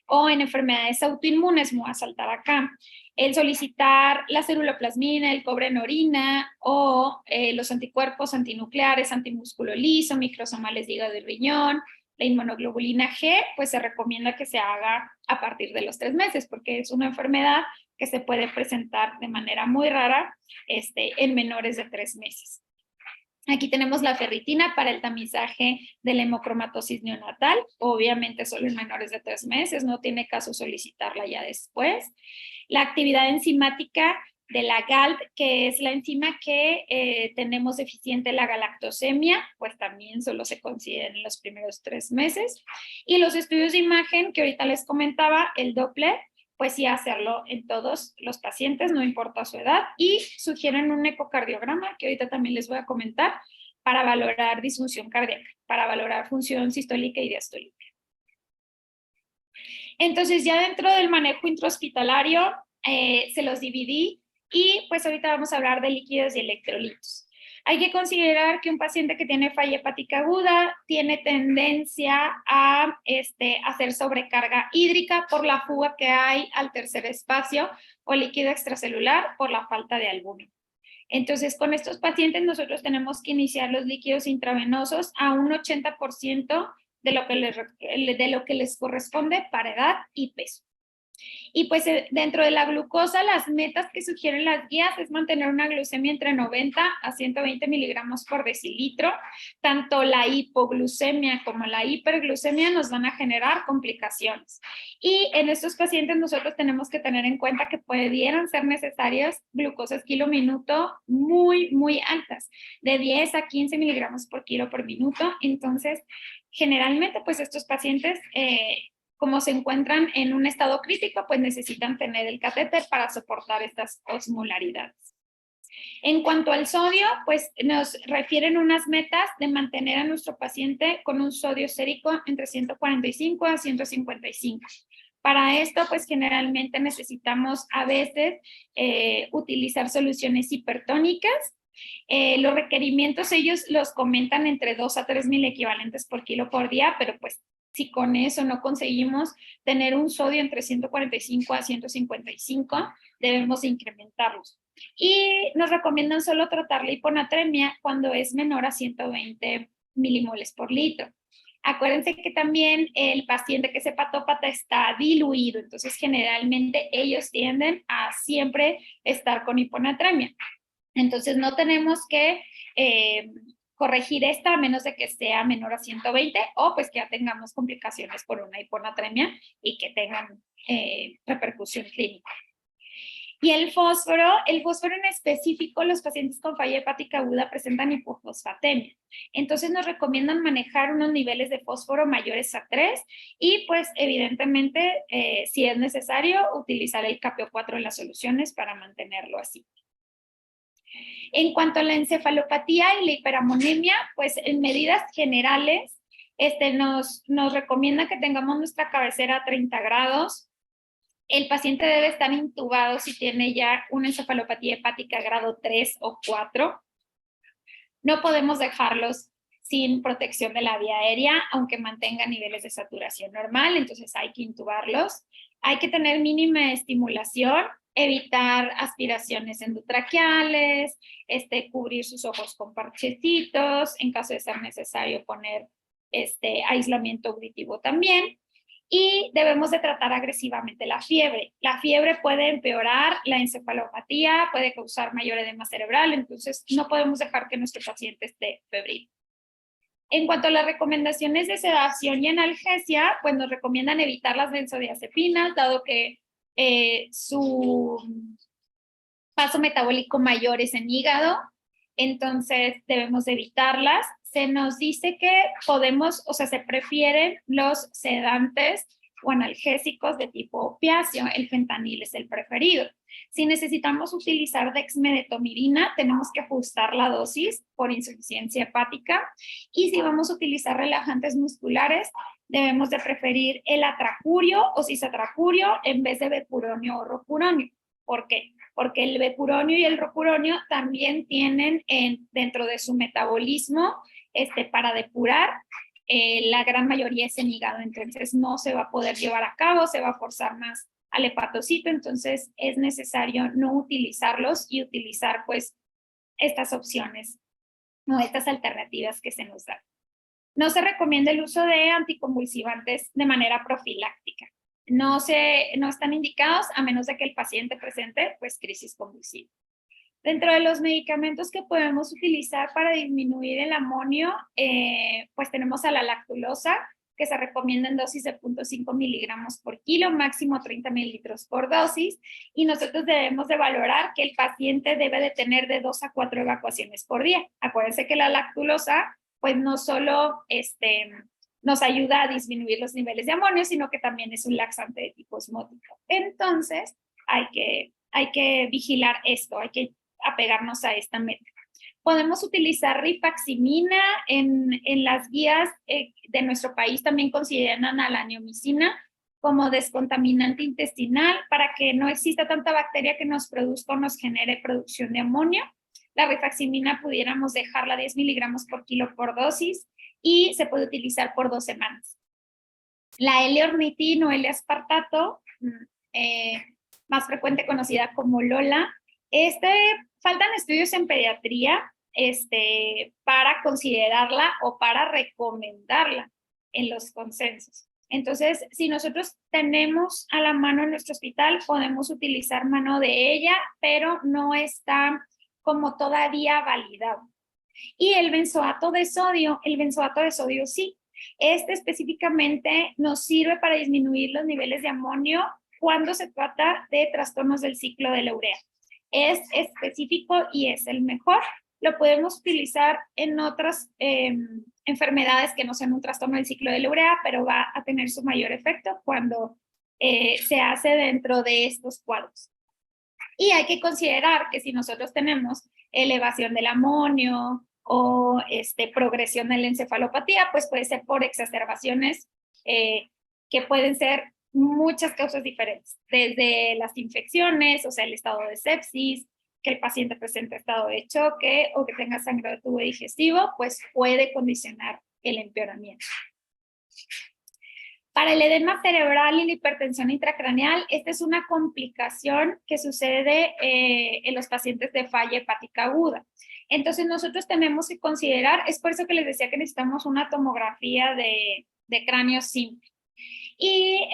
o en enfermedades autoinmunes, me voy a saltar acá, el solicitar la ceruloplasmina, el cobre en orina o los anticuerpos antinucleares, antimúsculo liso, microsomales de hígado y riñón, la inmunoglobulina G, pues se recomienda que se haga a partir de los 3 meses, porque es una enfermedad que se puede presentar de manera muy rara en menores de 3 meses. Aquí tenemos la ferritina para el tamizaje de la hemocromatosis neonatal, obviamente solo en menores de 3 meses, no tiene caso solicitarla ya después. La actividad enzimática de la GALT, que es la enzima que tenemos deficiente la galactosemia, pues también solo se considera en los primeros 3 meses. Y los estudios de imagen que ahorita les comentaba, el Doppler, pues sí hacerlo en todos los pacientes, no importa su edad, y sugieren un ecocardiograma, que ahorita también les voy a comentar, para valorar disfunción cardíaca, para valorar función sistólica y diastólica. Entonces, ya dentro del manejo intrahospitalario, se los dividí, y pues ahorita vamos a hablar de líquidos y electrolitos. Hay que considerar que un paciente que tiene falla hepática aguda tiene tendencia a hacer sobrecarga hídrica por la fuga que hay al tercer espacio o líquido extracelular por la falta de albúmina. Entonces, con estos pacientes nosotros tenemos que iniciar los líquidos intravenosos a un 80% de lo que les corresponde para edad y peso. Y pues dentro de la glucosa, las metas que sugieren las guías es mantener una glucemia entre 90 a 120 miligramos por decilitro. Tanto la hipoglucemia como la hiperglucemia nos van a generar complicaciones. Y en estos pacientes nosotros tenemos que tener en cuenta que pudieran ser necesarias glucosas kilo minuto muy, muy altas, de 10 a 15 miligramos por kilo por minuto. Entonces, generalmente, pues estos pacientes como se encuentran en un estado crítico, pues necesitan tener el catéter para soportar estas osmolaridades. En cuanto al sodio, pues nos refieren unas metas de mantener a nuestro paciente con un sodio sérico entre 145 a 155. Para esto, pues generalmente necesitamos a veces utilizar soluciones hipertónicas. Los requerimientos ellos los comentan entre 2 a 3 mil equivalentes por kilo por día, pero pues si con eso no conseguimos tener un sodio entre 145 a 155, debemos incrementarlos. Y nos recomiendan solo tratar la hiponatremia cuando es menor a 120 milimoles por litro. Acuérdense que también el paciente que es hepatópata está diluido, entonces generalmente ellos tienden a siempre estar con hiponatremia. Entonces no tenemos que corregir esta a menos de que sea menor a 120 o pues que ya tengamos complicaciones por una hiponatremia y que tengan repercusión clínica. Y el fósforo en específico, los pacientes con falla hepática aguda presentan hipofosfatemia. Entonces nos recomiendan manejar unos niveles de fósforo mayores a 3 y pues evidentemente si es necesario utilizar el KPO4 en las soluciones para mantenerlo así. En cuanto a la encefalopatía y la hiperamonemia, pues en medidas generales nos recomienda que tengamos nuestra cabecera a 30 grados. El paciente debe estar intubado si tiene ya una encefalopatía hepática grado 3 o 4. No podemos dejarlos sin protección de la vía aérea, aunque mantengan niveles de saturación normal, entonces hay que intubarlos. Hay que tener mínima estimulación, evitar aspiraciones endotraqueales, cubrir sus ojos con parchecitos, en caso de ser necesario poner aislamiento auditivo también. Y debemos de tratar agresivamente la fiebre. La fiebre puede empeorar la encefalopatía, puede causar mayor edema cerebral, entonces no podemos dejar que nuestro paciente esté febril. En cuanto a las recomendaciones de sedación y analgesia, pues nos recomiendan evitar las benzodiazepinas, dado que su paso metabólico mayor es en hígado, entonces debemos evitarlas. Se nos dice que se prefieren los sedantes o analgésicos de tipo opiáceo, el fentanil es el preferido. Si necesitamos utilizar dexmedetomidina, tenemos que ajustar la dosis por insuficiencia hepática. Y si vamos a utilizar relajantes musculares, debemos de preferir el atracurio o cisatracurio en vez de bepuronio o rocuronio. ¿Por qué? Porque el bepuronio y el rocuronio también tienen dentro de su metabolismo para depurar, la gran mayoría es en hígado, entonces no se va a poder llevar a cabo, se va a forzar más al hepatocito, entonces es necesario no utilizarlos y utilizar pues estas opciones, no estas alternativas que se nos dan. No se recomienda el uso de anticonvulsivantes de manera profiláctica. No están indicados a menos de que el paciente presente pues crisis convulsiva. Dentro de los medicamentos que podemos utilizar para disminuir el amonio, pues tenemos a la lactulosa, que se recomienda en dosis de 0.5 miligramos por kilo, máximo 30 mililitros por dosis, y nosotros debemos de valorar que el paciente debe de tener de 2 a 4 evacuaciones por día. Acuérdense que la lactulosa, pues no solo nos ayuda a disminuir los niveles de amonio, sino que también es un laxante de tipo osmótico. Entonces, hay que vigilar esto, hay que apegarnos a esta meta. Podemos utilizar rifaximina, en las guías de nuestro país también consideran a la neomicina como descontaminante intestinal para que no exista tanta bacteria que nos produzca o nos genere producción de amonio. La rifaximina pudiéramos dejarla 10 miligramos por kilo por dosis y se puede utilizar por 2 semanas. La L-ornitina o L-aspartato, más frecuente conocida como LOLA, faltan estudios en pediatría para considerarla o para recomendarla en los consensos. Entonces, si nosotros tenemos a la mano en nuestro hospital, podemos utilizar mano de ella, pero no está como todavía validado. Y el benzoato de sodio sí. Específicamente nos sirve para disminuir los niveles de amonio cuando se trata de trastornos del ciclo de la urea. Es específico y es el mejor. Lo podemos utilizar en otras enfermedades que no sean un trastorno del ciclo de la urea, pero va a tener su mayor efecto cuando se hace dentro de estos cuadros. Y hay que considerar que si nosotros tenemos elevación del amonio o progresión de la encefalopatía, pues puede ser por exacerbaciones que pueden ser muchas causas diferentes, desde las infecciones, o sea, el estado de sepsis, que el paciente presente estado de choque o que tenga sangrado de tubo digestivo, pues puede condicionar el empeoramiento. Para el edema cerebral y la hipertensión intracraneal, esta es una complicación que sucede en los pacientes de falla hepática aguda. Entonces nosotros tenemos que considerar, es por eso que les decía que necesitamos una tomografía de cráneo simple. Y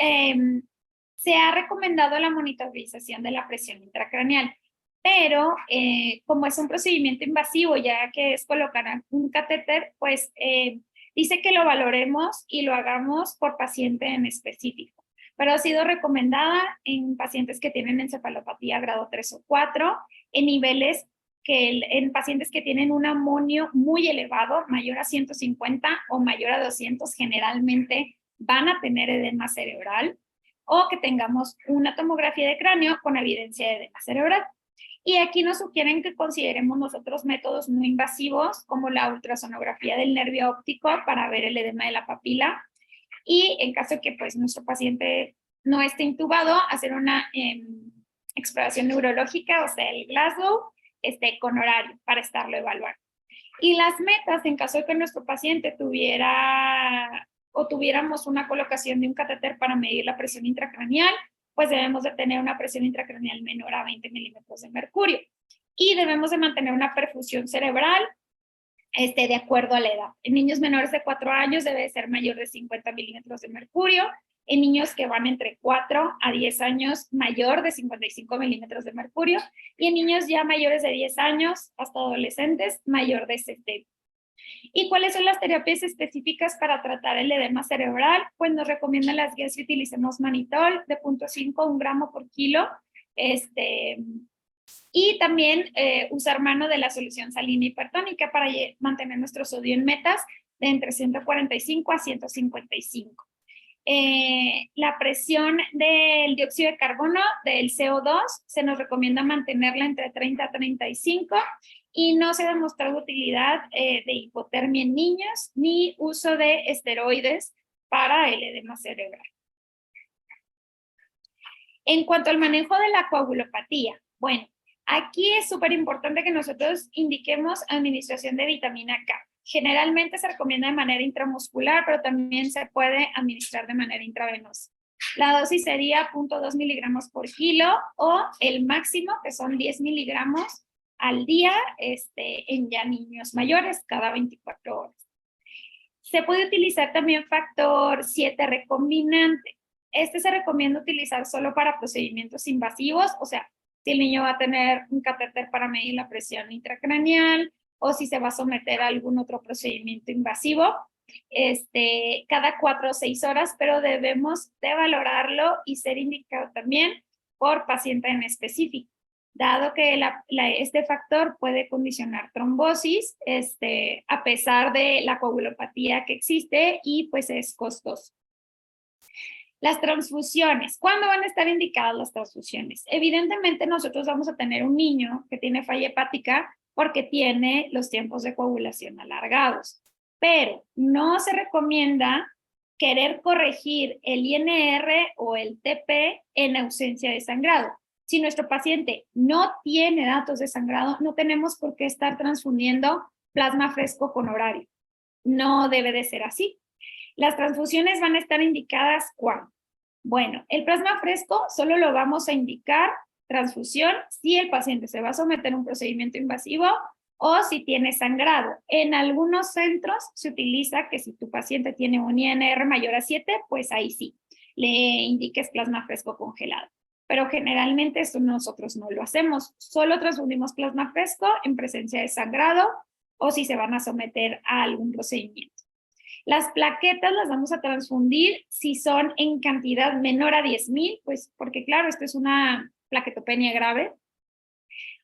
se ha recomendado la monitorización de la presión intracraneal, pero como es un procedimiento invasivo, ya que es colocar un catéter, pues dice que lo valoremos y lo hagamos por paciente en específico, pero ha sido recomendada en pacientes que tienen encefalopatía grado 3 o 4, en niveles en pacientes que tienen un amonio muy elevado, mayor a 150 o mayor a 200, generalmente van a tener edema cerebral, o que tengamos una tomografía de cráneo con evidencia de edema cerebral. Y aquí nos sugieren que consideremos nosotros métodos no invasivos como la ultrasonografía del nervio óptico para ver el edema de la papila, y en caso de que pues nuestro paciente no esté intubado, hacer una exploración neurológica, o sea, el Glasgow, con horario para estarlo evaluando. Y las metas, en caso de que nuestro paciente tuviéramos una colocación de un catéter para medir la presión intracraneal, pues debemos de tener una presión intracraneal menor a 20 milímetros de mercurio. Y debemos de mantener una perfusión cerebral de acuerdo a la edad. En niños menores de 4 años debe ser mayor de 50 milímetros de mercurio. En niños que van entre 4 a 10 años, mayor de 55 milímetros de mercurio. Y en niños ya mayores de 10 años, hasta adolescentes, mayor de 70. ¿Y cuáles son las terapias específicas para tratar el edema cerebral? Pues nos recomiendan las guías que utilicemos manitol de 0.5 a 1 gramo por kilo. Y también usar mano de la solución salina hipertónica para mantener nuestro sodio en metas de entre 145 a 155. La presión del dióxido de carbono, del CO2, se nos recomienda mantenerla entre 30 a 35 y no se ha demostrado utilidad de hipotermia en niños ni uso de esteroides para el edema cerebral. En cuanto al manejo de la coagulopatía, bueno, aquí es súper importante que nosotros indiquemos administración de vitamina K. Generalmente se recomienda de manera intramuscular, pero también se puede administrar de manera intravenosa. La dosis sería 0.2 miligramos por kilo o el máximo, que son 10 miligramos al día en ya niños mayores cada 24 horas. Se puede utilizar también factor 7 recombinante. Este se recomienda utilizar solo para procedimientos invasivos, o sea, si el niño va a tener un catéter para medir la presión intracraneal o si se va a someter a algún otro procedimiento invasivo, cada 4 o 6 horas, pero debemos de valorarlo y ser indicado también por paciente en específico, dado que este factor puede condicionar trombosis, a pesar de la coagulopatía que existe y pues es costoso. Las transfusiones. ¿Cuándo van a estar indicadas las transfusiones? Evidentemente nosotros vamos a tener un niño que tiene falla hepática porque tiene los tiempos de coagulación alargados, pero no se recomienda querer corregir el INR o el TP en ausencia de sangrado. Si nuestro paciente no tiene datos de sangrado, no tenemos por qué estar transfundiendo plasma fresco con horario. No debe de ser así. Las transfusiones van a estar indicadas ¿cuándo? Bueno, el plasma fresco solo lo vamos a indicar transfusión si el paciente se va a someter a un procedimiento invasivo o si tiene sangrado. En algunos centros se utiliza que si tu paciente tiene un INR mayor a 7, pues ahí sí, le indiques plasma fresco congelado. Pero generalmente esto nosotros no lo hacemos. Solo transfundimos plasma fresco en presencia de sangrado o si se van a someter a algún procedimiento. Las plaquetas las vamos a transfundir si son en cantidad menor a 10,000, pues porque claro, esto es una plaquetopenia grave,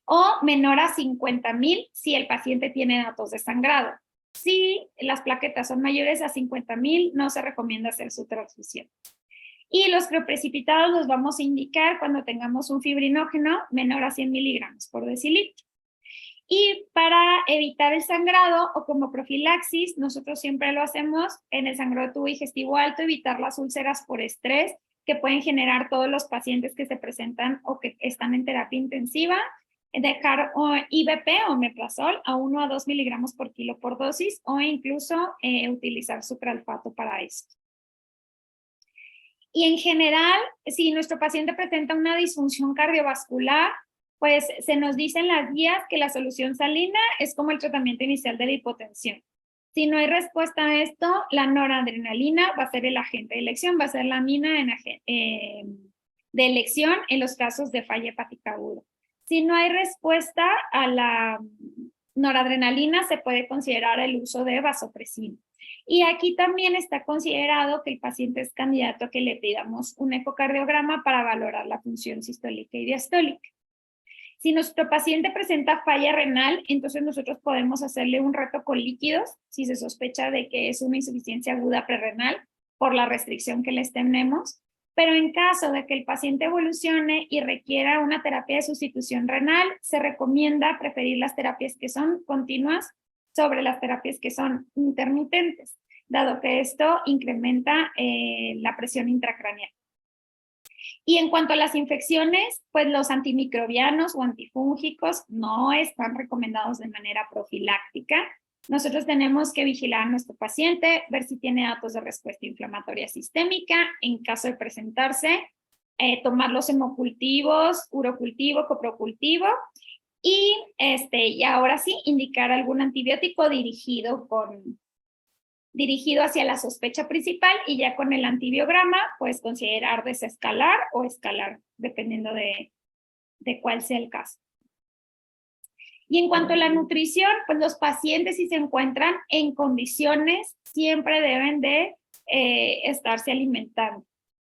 o menor a 50,000 si el paciente tiene datos de sangrado. Si las plaquetas son mayores a 50,000, no se recomienda hacer su transfusión. Y los crioprecipitados los vamos a indicar cuando tengamos un fibrinógeno menor a 100 miligramos por decilitro. Y para evitar el sangrado o como profilaxis, nosotros siempre lo hacemos en el sangrado de tubo digestivo alto, evitar las úlceras por estrés que pueden generar todos los pacientes que se presentan o que están en terapia intensiva, dejar IBP o omeprazol a 1 a 2 miligramos por kilo por dosis o incluso utilizar sucralfato para esto. Y en general, si nuestro paciente presenta una disfunción cardiovascular, pues se nos dice en las guías que la solución salina es como el tratamiento inicial de la hipotensión. Si no hay respuesta a esto, la noradrenalina va a ser el agente de elección, va a ser la mina de elección en los casos de falla hepática aguda. Si no hay respuesta a la noradrenalina, se puede considerar el uso de vasopresina. Y aquí también está considerado que el paciente es candidato a que le pidamos un ecocardiograma para valorar la función sistólica y diastólica. Si nuestro paciente presenta falla renal, entonces nosotros podemos hacerle un reto con líquidos si se sospecha de que es una insuficiencia aguda prerrenal por la restricción que les tenemos. Pero en caso de que el paciente evolucione y requiera una terapia de sustitución renal, se recomienda preferir las terapias que son continuas sobre las terapias que son intermitentes, dado que esto incrementa la presión intracraneal. Y en cuanto a las infecciones, pues los antimicrobianos o antifúngicos no están recomendados de manera profiláctica. Nosotros tenemos que vigilar a nuestro paciente, ver si tiene datos de respuesta inflamatoria sistémica. En caso de presentarse, tomar los hemocultivos, urocultivo, coprocultivo. Y ahora sí, indicar algún antibiótico dirigido hacia la sospecha principal y ya con el antibiograma puedes considerar desescalar o escalar, dependiendo de cuál sea el caso. Y en cuanto a la nutrición, pues los pacientes si se encuentran en condiciones siempre deben de estarse alimentando.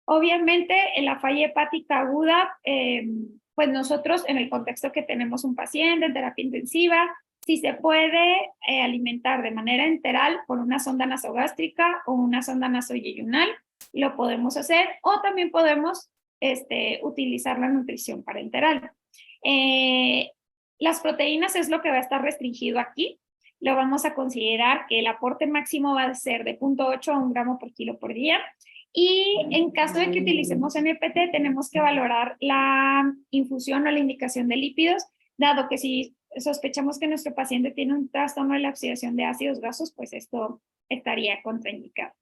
Obviamente en la falla hepática aguda, pues nosotros en el contexto que tenemos un paciente en terapia intensiva, si se puede alimentar de manera enteral por una sonda nasogástrica o una sonda nasoyeyunal, lo podemos hacer, o también podemos utilizar la nutrición parenteral. Las proteínas es lo que va a estar restringido aquí. Lo vamos a considerar que el aporte máximo va a ser de 0.8 a 1 gramo por kilo por día. Y en caso de que utilicemos NPT, tenemos que valorar la infusión o la indicación de lípidos, dado que si sospechamos que nuestro paciente tiene un trastorno de la oxidación de ácidos grasos, pues esto estaría contraindicado.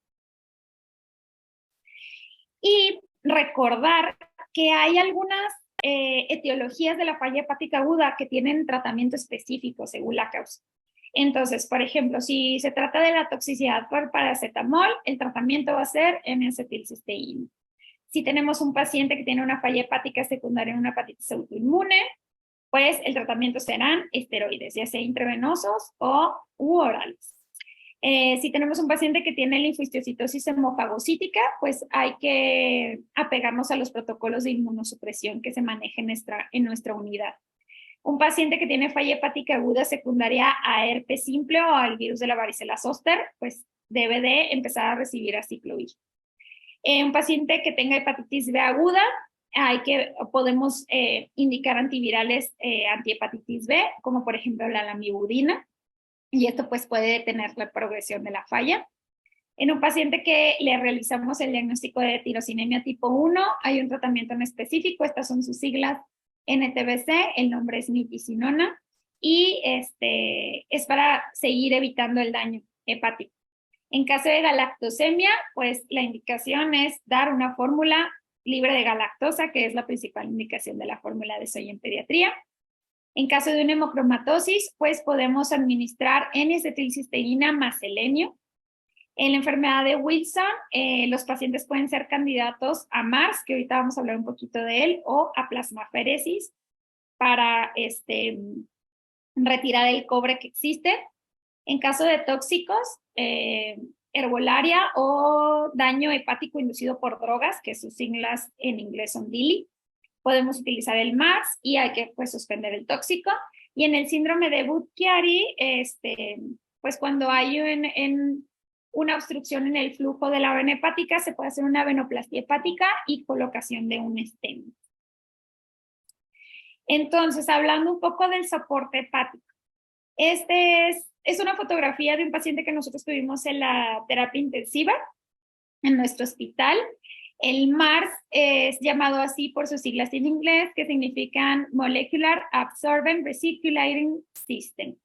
Y recordar que hay algunas etiologías de la falla hepática aguda que tienen tratamiento específico según la causa. Entonces, por ejemplo, si se trata de la toxicidad por paracetamol, el tratamiento va a ser N-acetilcisteína. Si tenemos un paciente que tiene una falla hepática secundaria en una hepatitis autoinmune, pues el tratamiento serán esteroides, ya sea intravenosos o orales. Si tenemos un paciente que tiene linfostiosis hemofagocítica, pues hay que apegarnos a los protocolos de inmunosupresión que se manejan en nuestra unidad. Un paciente que tiene falla hepática aguda secundaria a herpes simple o al virus de la varicela zoster, pues debe de empezar a recibir aciclovir. Un paciente que tenga hepatitis B aguda, podemos indicar antivirales antihepatitis B, como por ejemplo la lamivudina, y esto pues puede detener la progresión de la falla. En un paciente que le realizamos el diagnóstico de tirosinemia tipo 1, hay un tratamiento en específico, estas son sus siglas NTBC, el nombre es nitisinona, y es para seguir evitando el daño hepático. En caso de galactosemia, pues la indicación es dar una fórmula libre de galactosa, que es la principal indicación de la fórmula de soya en pediatría. En caso de una hemocromatosis, pues podemos administrar N-acetilcisteína más selenio. En la enfermedad de Wilson, los pacientes pueden ser candidatos a MARS, que ahorita vamos a hablar un poquito de él, o a plasmaferesis para retirar el cobre que existe. En caso de tóxicos, herbolaria o daño hepático inducido por drogas, que sus siglas en inglés son DILI, podemos utilizar el MARS y hay que pues suspender el tóxico. Y en el síndrome de Budd-Chiari, pues cuando hay una obstrucción en el flujo de la vena hepática, se puede hacer una venoplastia hepática y colocación de un stent. Entonces, hablando un poco del soporte hepático. Es una fotografía de un paciente que nosotros tuvimos en la terapia intensiva en nuestro hospital. El MARS es llamado así por sus siglas en inglés, que significan Molecular Absorbent Recirculating System.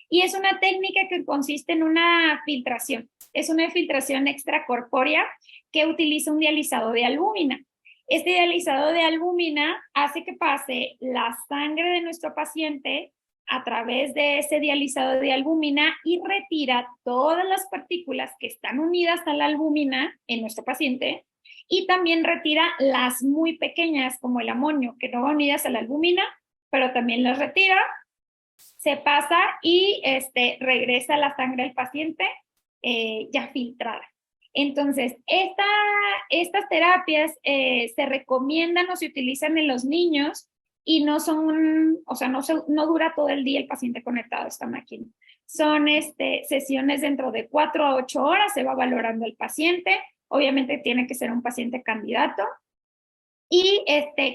Y es una técnica que consiste en una filtración. Es una filtración extracorpórea que utiliza un dializado de albúmina. Este dializado de albúmina hace que pase la sangre de nuestro paciente a través de ese dializado de albúmina y retira todas las partículas que están unidas a la albúmina en nuestro paciente y también retira las muy pequeñas como el amonio que no van unidas a la albúmina, pero también las retira, se pasa y regresa a la sangre del paciente ya filtrada. Entonces, estas terapias se recomiendan o se utilizan en los niños y no son, o sea, no dura todo el día el paciente conectado a esta máquina. Son sesiones dentro de 4 a 8 horas, se va valorando el paciente. Obviamente tiene que ser un paciente candidato. Y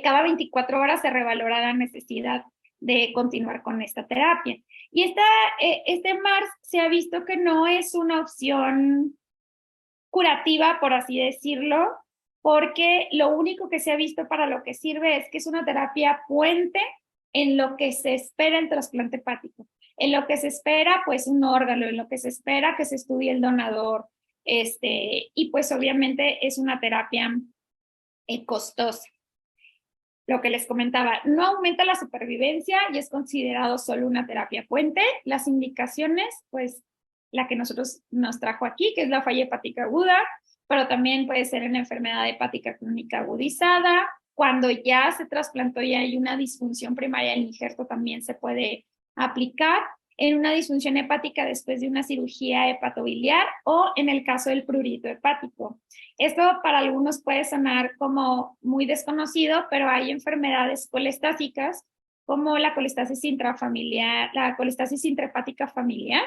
cada 24 horas se revalora la necesidad de continuar con esta terapia. Y este MARS se ha visto que no es una opción curativa, por así decirlo, porque lo único que se ha visto para lo que sirve es que es una terapia puente en lo que se espera el trasplante hepático, en lo que se espera pues un órgano, en lo que se espera que se estudie el donador, y pues obviamente es una terapia costosa. Lo que les comentaba, no aumenta la supervivencia y es considerado solo una terapia puente. Las indicaciones, pues la que nos trajo aquí, que es la falla hepática aguda, pero también puede ser en enfermedad hepática crónica agudizada. Cuando ya se trasplantó y hay una disfunción primaria del injerto, también se puede aplicar en una disfunción hepática después de una cirugía hepatobiliar o en el caso del prurito hepático. Esto para algunos puede sonar como muy desconocido, pero hay enfermedades colestásicas como la colestasis intrafamiliar, la colestasis intrahepática familiar,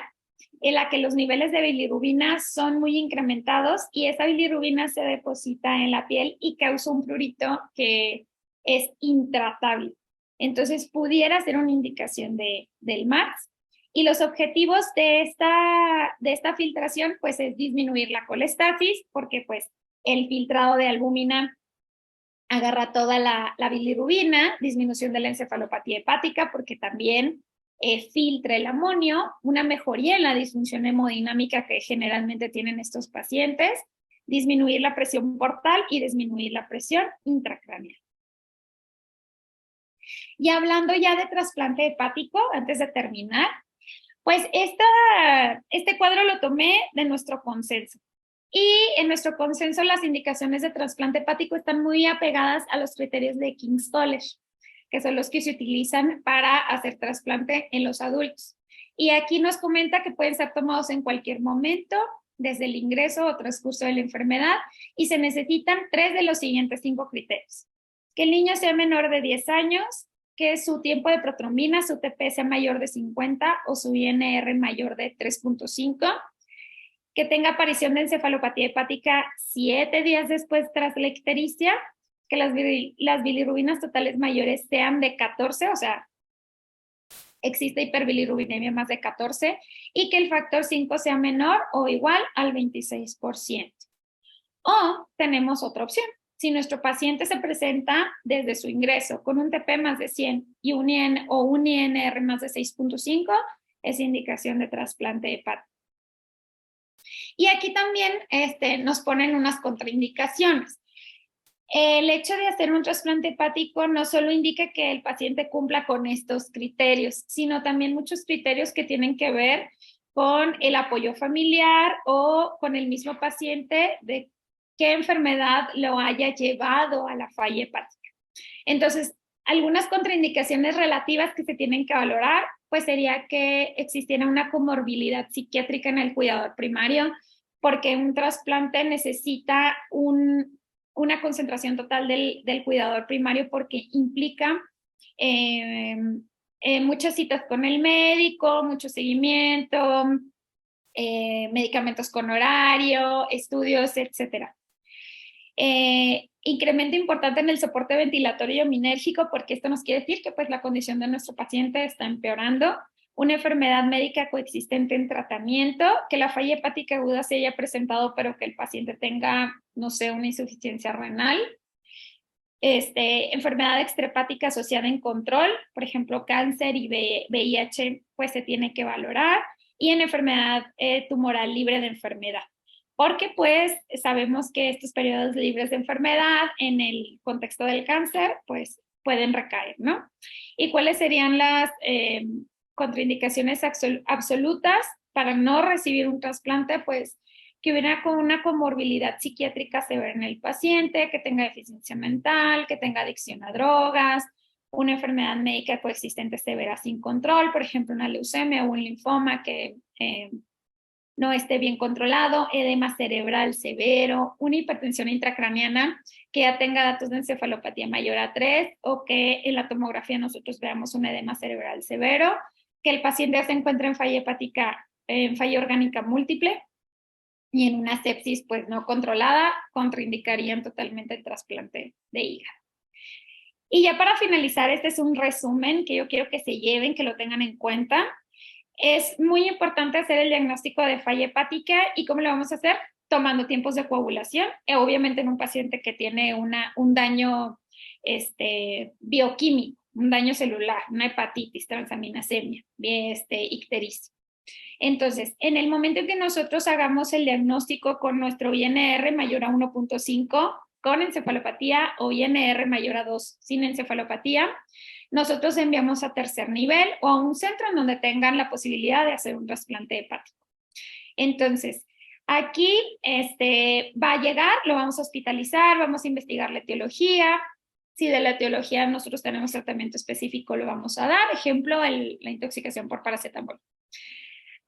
en la que los niveles de bilirrubina son muy incrementados y esa bilirrubina se deposita en la piel y causa un prurito que es intratable. Entonces, pudiera ser una indicación del MATS. Y los objetivos de esta filtración, pues, es disminuir la colestasis, porque, pues, el filtrado de albúmina agarra toda la bilirrubina, disminución de la encefalopatía hepática, porque también filtra el amonio, una mejoría en la disfunción hemodinámica que generalmente tienen estos pacientes, disminuir la presión portal y disminuir la presión intracraneal. Y hablando ya de trasplante hepático, antes de terminar, pues este cuadro lo tomé de nuestro consenso. Y en nuestro consenso las indicaciones de trasplante hepático están muy apegadas a los criterios de King's College, que son los que se utilizan para hacer trasplante en los adultos. Y aquí nos comenta que pueden ser tomados en cualquier momento, desde el ingreso o transcurso de la enfermedad, y se necesitan 3 de los siguientes 5 criterios. Que el niño sea menor de 10 años, que su tiempo de protrombina, su TP sea mayor de 50 o su INR mayor de 3.5, que tenga aparición de encefalopatía hepática 7 días después tras la ictericia, que las bilirrubinas totales mayores sean de 14, o sea, existe hiperbilirrubinemia más de 14, y que el factor 5 sea menor o igual al 26%. O tenemos otra opción. Si nuestro paciente se presenta desde su ingreso con un TP más de 100 y un INR más de 6.5, es indicación de trasplante hepático. Y aquí también nos ponen unas contraindicaciones. El hecho de hacer un trasplante hepático no solo indica que el paciente cumpla con estos criterios, sino también muchos criterios que tienen que ver con el apoyo familiar o con el mismo paciente de qué enfermedad lo haya llevado a la falla hepática. Entonces, algunas contraindicaciones relativas que se tienen que valorar, pues sería que existiera una comorbilidad psiquiátrica en el cuidador primario, porque un trasplante necesita una concentración total del cuidador primario porque implica muchas citas con el médico, mucho seguimiento, medicamentos con horario, estudios, etcétera. Incremento importante en el soporte ventilatorio y ominérgico, porque esto nos quiere decir que pues la condición de nuestro paciente está empeorando, una enfermedad médica coexistente en tratamiento, que la falla hepática aguda se haya presentado pero que el paciente tenga, no sé, una insuficiencia renal, enfermedad extrahepática asociada en control, por ejemplo cáncer y VIH, pues se tiene que valorar, y en enfermedad tumoral libre de enfermedad. Porque pues sabemos que estos periodos libres de enfermedad en el contexto del cáncer pues pueden recaer, ¿no? ¿Y cuáles serían las contraindicaciones absolutas para no recibir un trasplante? Pues que hubiera con una comorbilidad psiquiátrica severa en el paciente, que tenga deficiencia mental, que tenga adicción a drogas, una enfermedad médica coexistente severa sin control, por ejemplo una leucemia o un linfoma que no esté bien controlado, edema cerebral severo, una hipertensión intracraniana que ya tenga datos de encefalopatía mayor a 3 o que en la tomografía nosotros veamos un edema cerebral severo, que el paciente se encuentre en falla hepática, en falla orgánica múltiple y en una sepsis pues no controlada, contraindicarían totalmente el trasplante de hígado. Y ya para finalizar, este es un resumen que yo quiero que se lleven, que lo tengan en cuenta. Es muy importante hacer el diagnóstico de falla hepática. ¿Y cómo lo vamos a hacer? Tomando tiempos de coagulación, obviamente en un paciente que tiene un daño bioquímico, un daño celular, una hepatitis, transaminasemia, ictericia. Entonces, en el momento en que nosotros hagamos el diagnóstico con nuestro INR mayor a 1.5 con encefalopatía o INR mayor a 2 sin encefalopatía, nosotros enviamos a tercer nivel o a un centro en donde tengan la posibilidad de hacer un trasplante hepático. Entonces, aquí va a llegar, lo vamos a hospitalizar, vamos a investigar la etiología. Si de la etiología nosotros tenemos tratamiento específico, lo vamos a dar. Ejemplo, la intoxicación por paracetamol.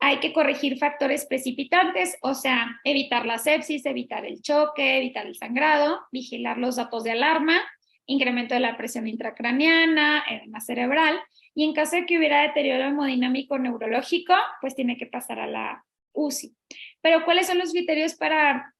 Hay que corregir factores precipitantes, o sea, evitar la sepsis, evitar el choque, evitar el sangrado, vigilar los datos de alarma, incremento de la presión intracraniana, edema cerebral, y en caso de que hubiera deterioro hemodinámico neurológico, pues tiene que pasar a la UCI. Pero ¿cuáles son los criterios para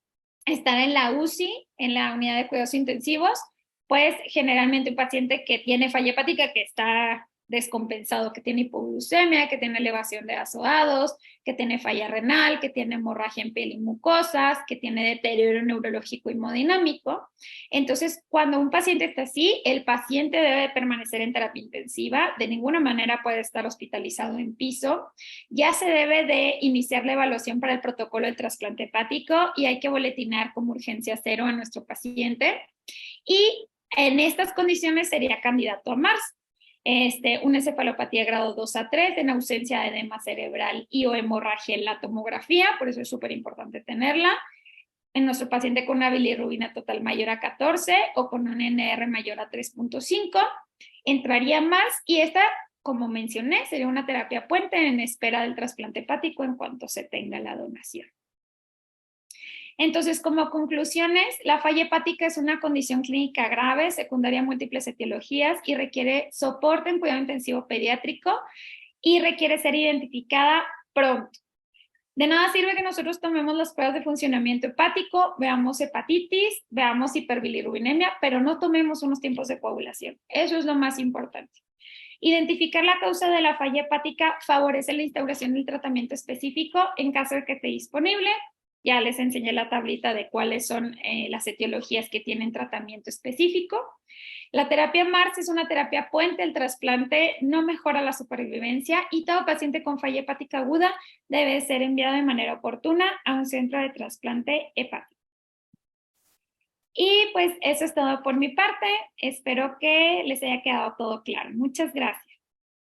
estar en la UCI, en la unidad de cuidados intensivos? Pues generalmente un paciente que tiene falla hepática, que está descompensado, que tiene hipoglucemia, que tiene elevación de ácidos, que tiene falla renal, que tiene hemorragia en piel y mucosas, que tiene deterioro neurológico y hemodinámico. Entonces, cuando un paciente está así, el paciente debe permanecer en terapia intensiva, de ninguna manera puede estar hospitalizado en piso. Ya se debe de iniciar la evaluación para el protocolo del trasplante hepático y hay que boletinar como urgencia cero a nuestro paciente. Y en estas condiciones sería candidato a MARS. Una encefalopatía grado 2 a 3 en ausencia de edema cerebral y o hemorragia en la tomografía, por eso es súper importante tenerla. En nuestro paciente con una bilirrubina total mayor a 14 o con un NR mayor a 3.5, entraría MARS y esta, como mencioné, sería una terapia puente en espera del trasplante hepático en cuanto se tenga la donación. Entonces, como conclusiones, la falla hepática es una condición clínica grave, secundaria a múltiples etiologías y requiere soporte en cuidado intensivo pediátrico y requiere ser identificada pronto. De nada sirve que nosotros tomemos las pruebas de funcionamiento hepático, veamos hepatitis, veamos hiperbilirrubinemia, pero no tomemos unos tiempos de coagulación. Eso es lo más importante. Identificar la causa de la falla hepática favorece la instauración del tratamiento específico en caso de que esté disponible. Ya les enseñé la tablita de cuáles son las etiologías que tienen tratamiento específico. La terapia MARS es una terapia puente, el trasplante no mejora la supervivencia y todo paciente con falla hepática aguda debe ser enviado de manera oportuna a un centro de trasplante hepático. Y pues eso es todo por mi parte. Espero que les haya quedado todo claro. Muchas gracias.